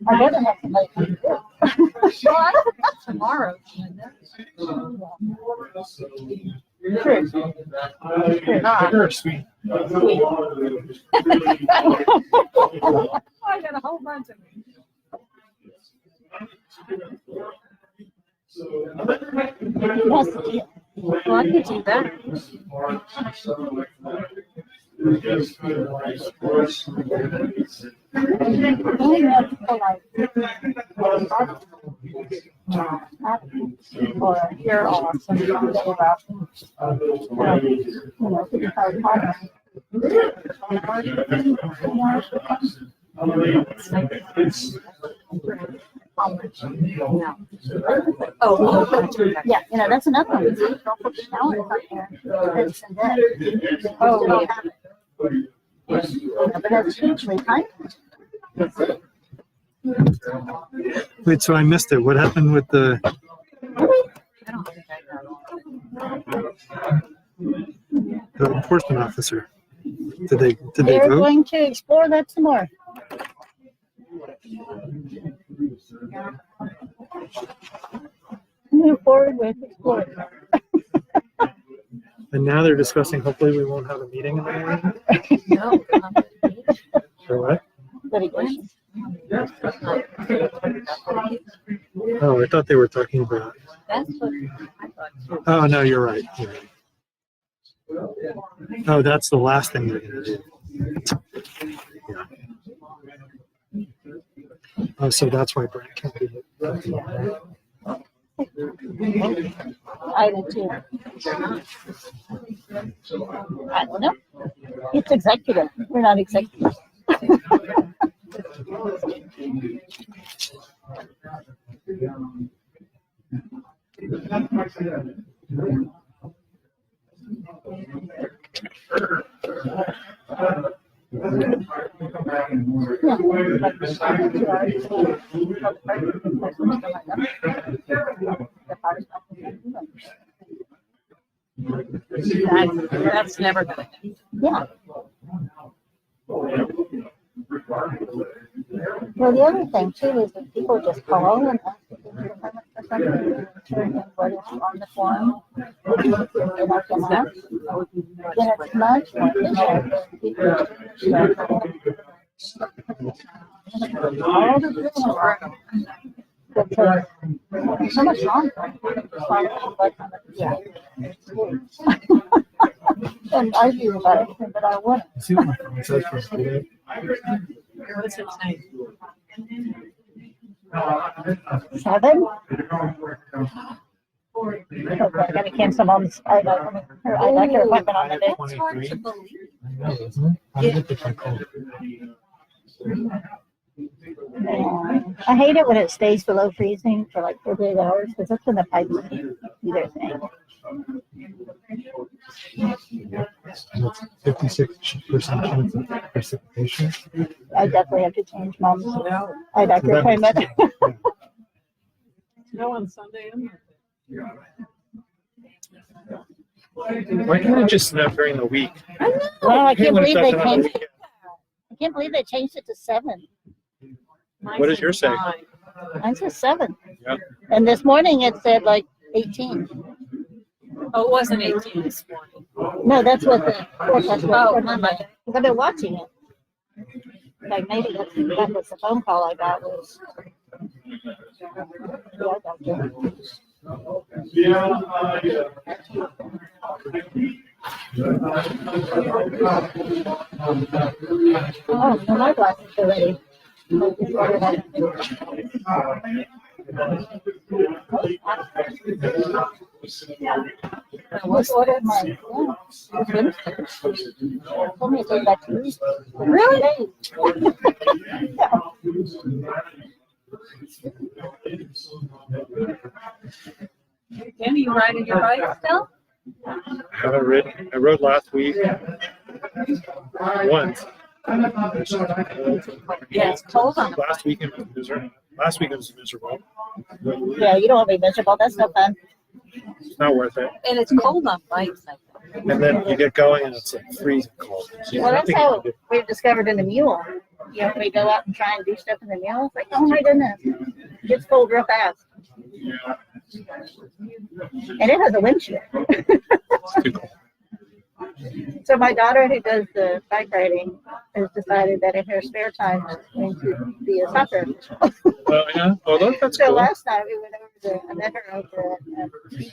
I better have to make it. Well, I don't think that's tomorrow. True. Sugar or sweet? I got a whole bunch of them. That's the deal. Well, I could do that. Or you're awesome. You know, 55 miles. Oh, yeah, you know, that's another one. Don't put the showers up there. It's in bed. Oh, we don't have it. But that's hugely high. Wait, so I missed it. What happened with the? The enforcement officer. Did they They're vote? going to explore that some more. Move forward with exploring. And now they're discussing, hopefully we won't have a meeting in the morning? For what? Litigation. Oh, I thought they were talking about. That's what I thought. Oh, no, you're right. You're right. Oh, that's the last thing they're gonna do. Yeah. Oh, so that's why Brent can't be. I do too. I don't know. It's executive. We're not executive. That's never gonna. Yeah. Well, the other thing too is that people just call and ask if they need a permit for something, turn in what is on the form. If they don't get enough, then it's much more efficient than people. All the it's so much longer. Yeah. And argue about it, but I wouldn't. See what my phone says for today? What's it say? 7? Okay, I gotta cancel mom's eye doctor appointment on the day. It's hard to believe. I know, isn't it? I get the call. I hate it when it stays below freezing for like 48 hours because that's when the pipes do their thing. 56% chance of precipitation. I definitely have to change mom's eye doctor appointment. No on Sunday. Why can't it just snow during the week? Well, I can't When it's believe they not on the changed it. I can't believe they changed it to 7. What does yours say? Mine says 7. Yeah. And this morning it said like 18. Oh, it wasn't 18 this morning. No, that's what the forecast was. Oh, for Monday. Because I've been watching it. Like maybe that was the phone call I got was. Oh, so my glasses are ready. What's ordered my told me to take back to you. Really? Kenny, you riding your bike still? I haven't ridden. I rode last week once. Yeah, it's cold on the Last weekend was miserable. Last weekend was miserable. Yeah, you don't want to be miserable. That's no fun. It's not worth it. And it's cold on bikes. And then you get going and it's like freezing cold. So Well, that's how we discovered in the mule. You know, we go out and try and do stuff in the mule. It's like, oh my goodness, it gets cold real fast. And it has a windshield. So my daughter, who does the bike riding, has decided that in her spare time she's going to be a soccer official. Oh, yeah? Oh, that's So cool. last night we went over to, I met her over at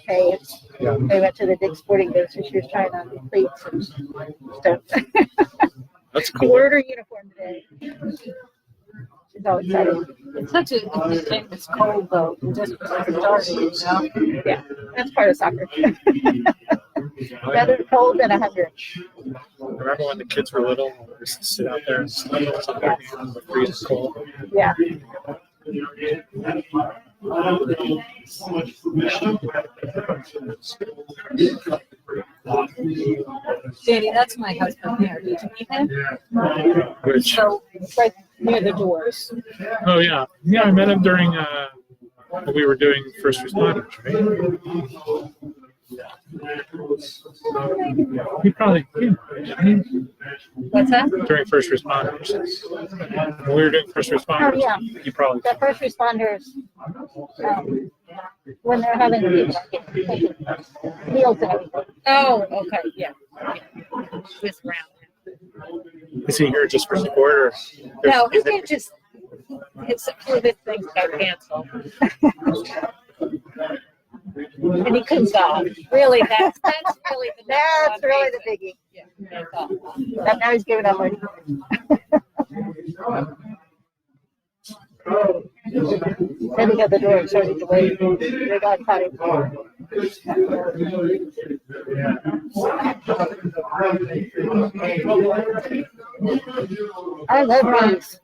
Caves. We went to the Dick's Sporting Goods, and she was trying on the cleats and stuff. That's She cool. ordered her uniform today. She's all excited. It's such a shame it's cold though, just because it's dark, you know? Yeah, that's part of soccer. Better cold than 100. Remember when the kids were little, we used to sit out there and snuggle their hands with freezing cold? Yeah. Danny, that's my husband there. Did you meet him? Which, So, right near the doors. oh, yeah. Yeah, I met him during, when we were doing first responders, right? He probably, What's that? during first responders. When we were doing first responders, Oh, yeah. he probably. The first responders, when they're having meals and everything. Oh, okay, yeah. With round. Is he here just for support or? No, he can just, it's a few of his things got canceled. And he couldn't go. Really, that's really the biggie. Yeah, that's all. That now he's giving up already. Then we got the door and started to wait. They got tired. I love these.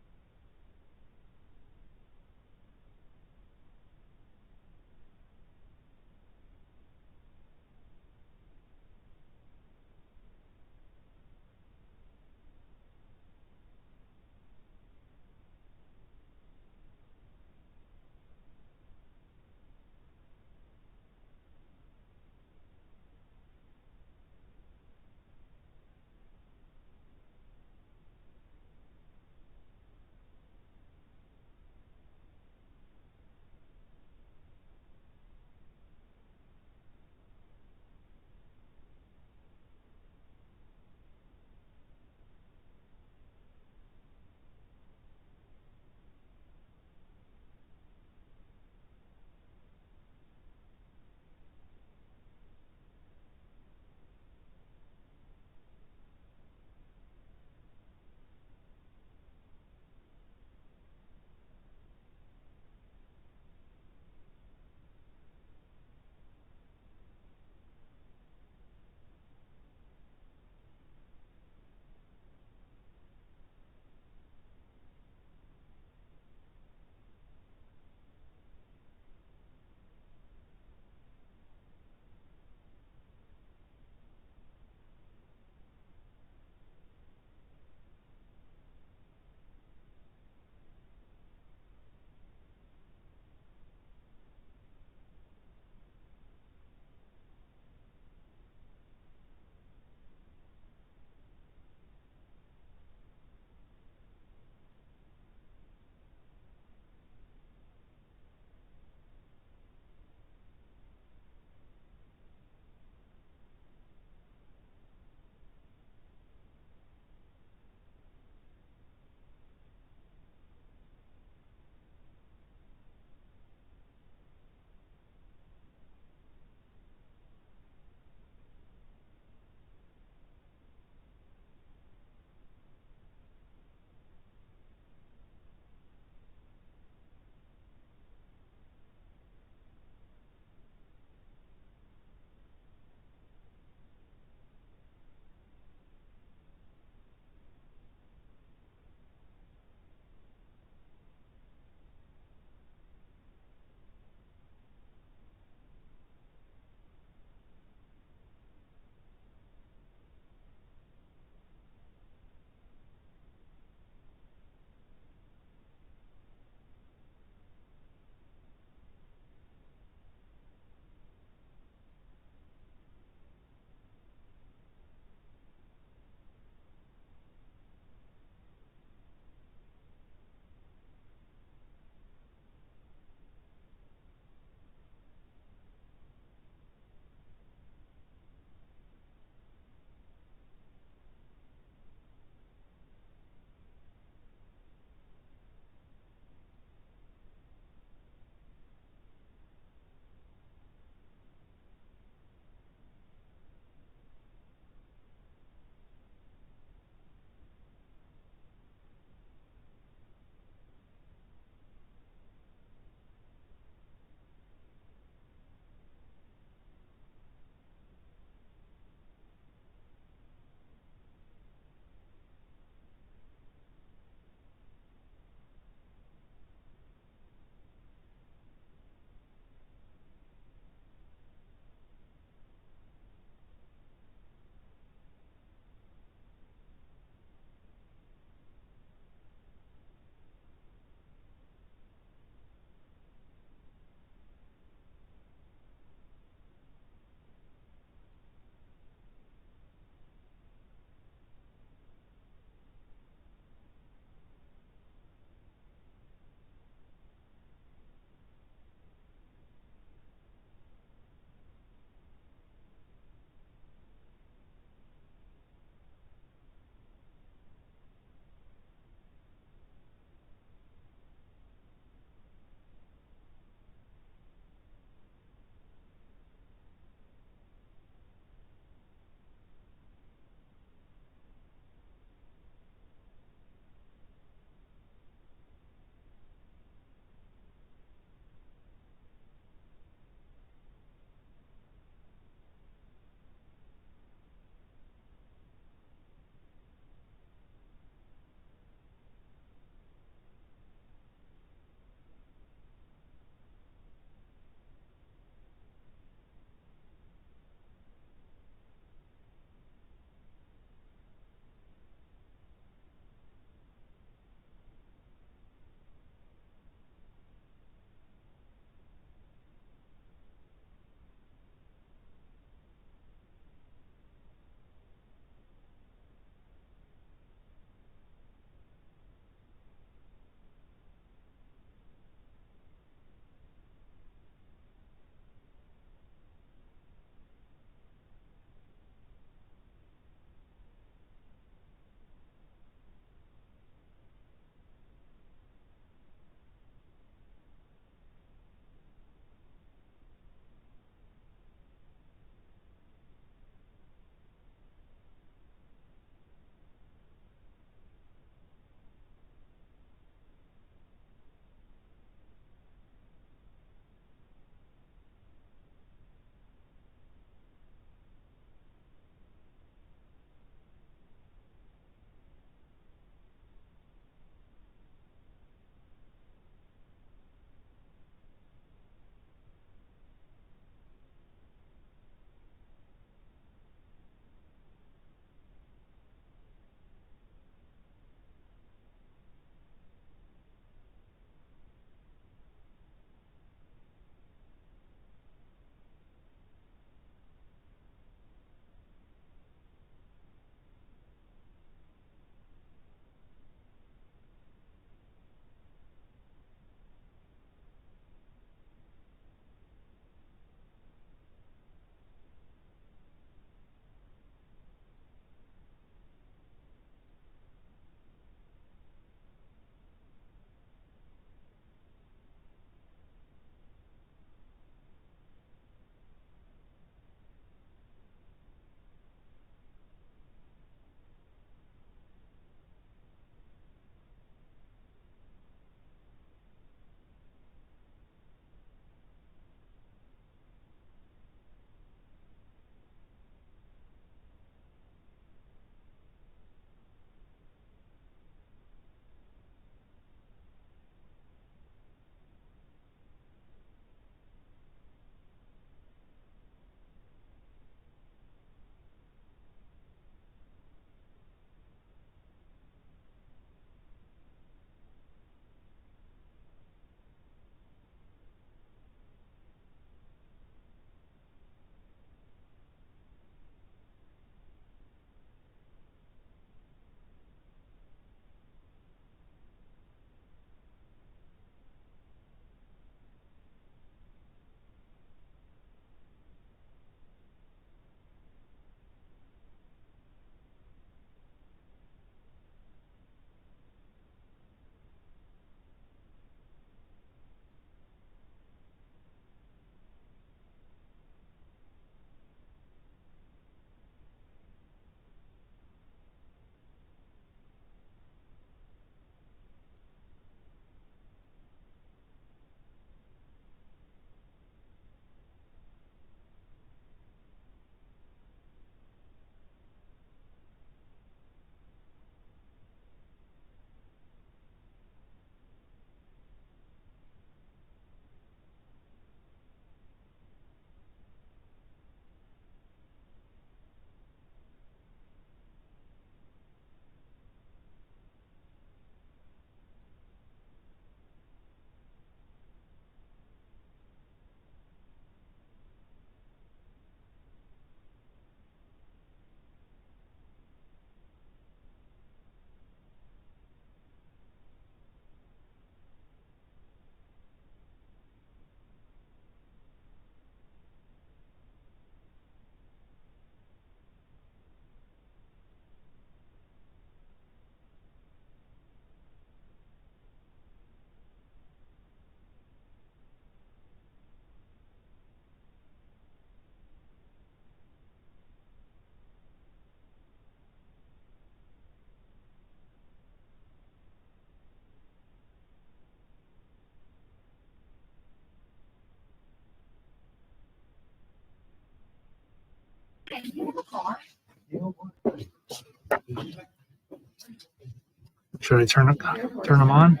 Should I turn them on?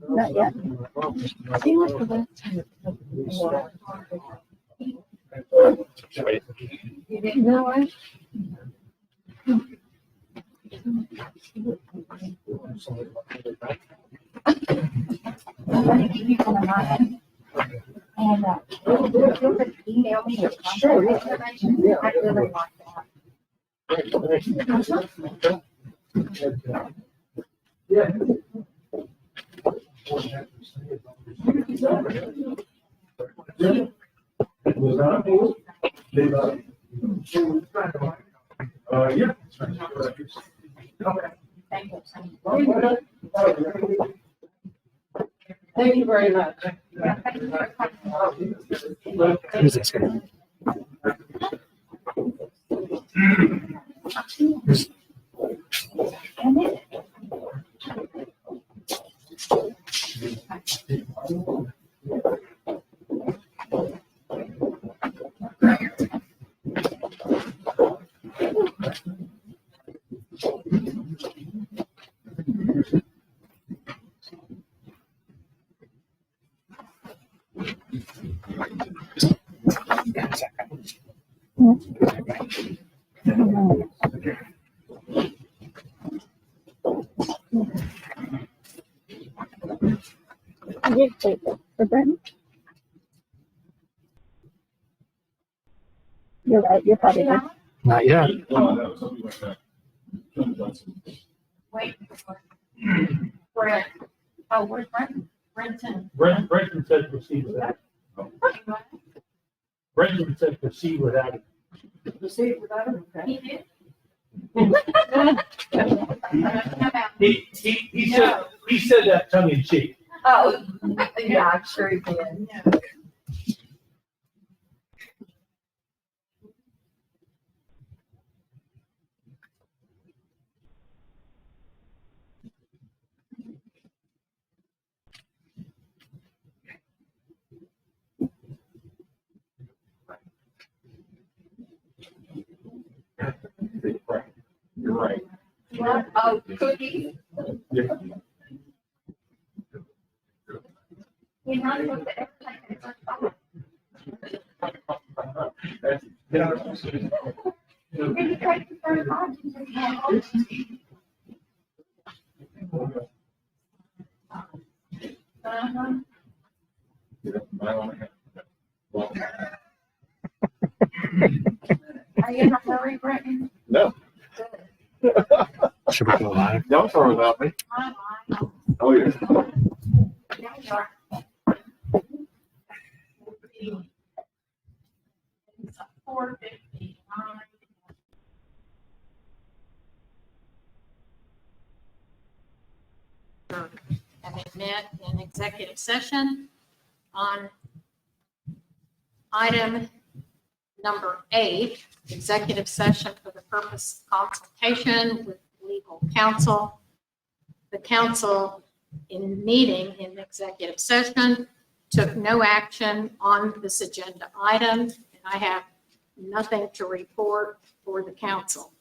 Not yet. See what the You didn't know it? I'm gonna give you one of mine. And, if you could email me your contact information, I'd really like that. Yeah. Thank you very much. Who's this guy? For Brenton? You're right, you're probably right. Not yet. Wait. Brent. Oh, where's Brent? Brenton. Brenton said proceed without it. Brenton said proceed without it. Proceed without it, okay. He did. He said that tongue in cheek. Oh, yeah, I'm sure he did. You're right. Oh, cookies. You're not supposed to ever take it. Maybe try to turn it on. Are you in a hurry, Brenton? No. Should we go live? Don't worry about me. Oh, yeah. It's 4:59. Having met in executive session on item number 8, executive session for the purpose of consultation with legal counsel. The council in meeting in executive session took no action on this agenda item, and I have nothing to report for the council.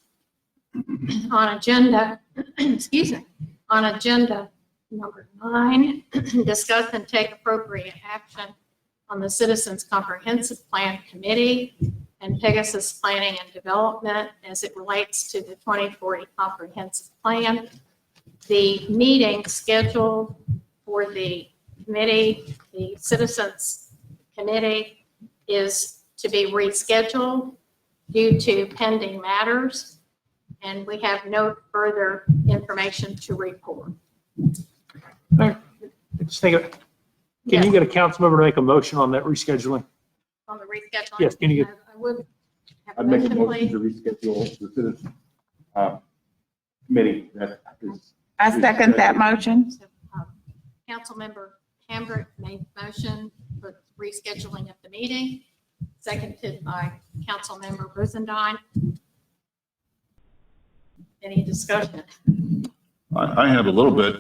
On agenda, excuse me, on agenda number 9, discuss and take appropriate action on the Citizens Comprehensive Plan Committee and Pegasus Planning and Development as it relates to the 2040 Comprehensive Plan. The meeting scheduled for the committee, the Citizens Committee, is to be rescheduled due to pending matters, and we have no further information to report. Just think of it. Can you get a council member to make a motion on that rescheduling? On the rescheduling? Yes, can you get- I would have a I'd make a motion, motion please. to reschedule the citizen committee. That is. I second that motion. So, Councilmember Hambrick made motion for rescheduling of the meeting, seconded by Councilmember Brizendine. Any discussion? I have a little bit.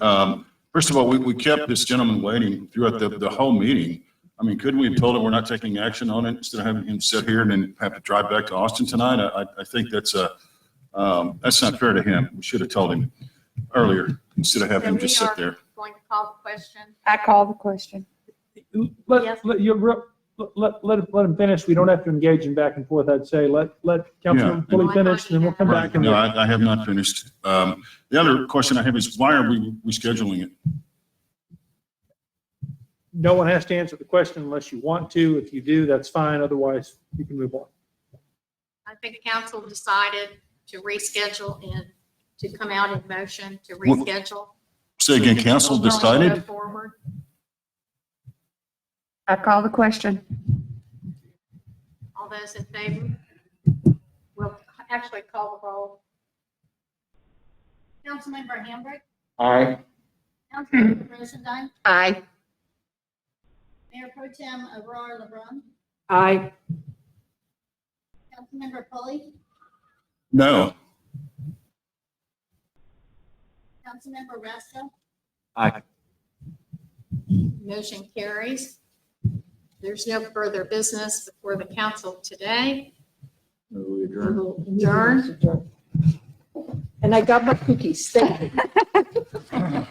First of all, we kept this gentleman waiting throughout the whole meeting. I mean, couldn't we have told him we're not taking action on it instead of having him sit here and then have to drive back to Austin tonight? I think that's not fair to him. We should have told him earlier instead of having him just sit there. Going to call the question. I call the question. Yes. Let him finish. We don't have to engage in back and forth. I'd say let Councilman Yeah. fully finish, then we'll come back and. No, I have not finished. The other question I have is why are we rescheduling it? No one has to answer the question unless you want to. If you do, that's fine. Otherwise, you can move on. I think the council decided to reschedule and to come out in motion to reschedule. Say again, council We're going to go decided? forward. I call the question. All those in favor? We'll actually call the roll. Councilmember Hambrick, Aye. Councilmember Rosendahl, Aye. Mayor Pro Tem Aurora LeBrun, Aye. Councilmember Pulley, No. Councilmember Rasko, Aye. Motion carries. There's no further business before the council today. We We adjourn. will adjourn. And I got my cookies. Thank you.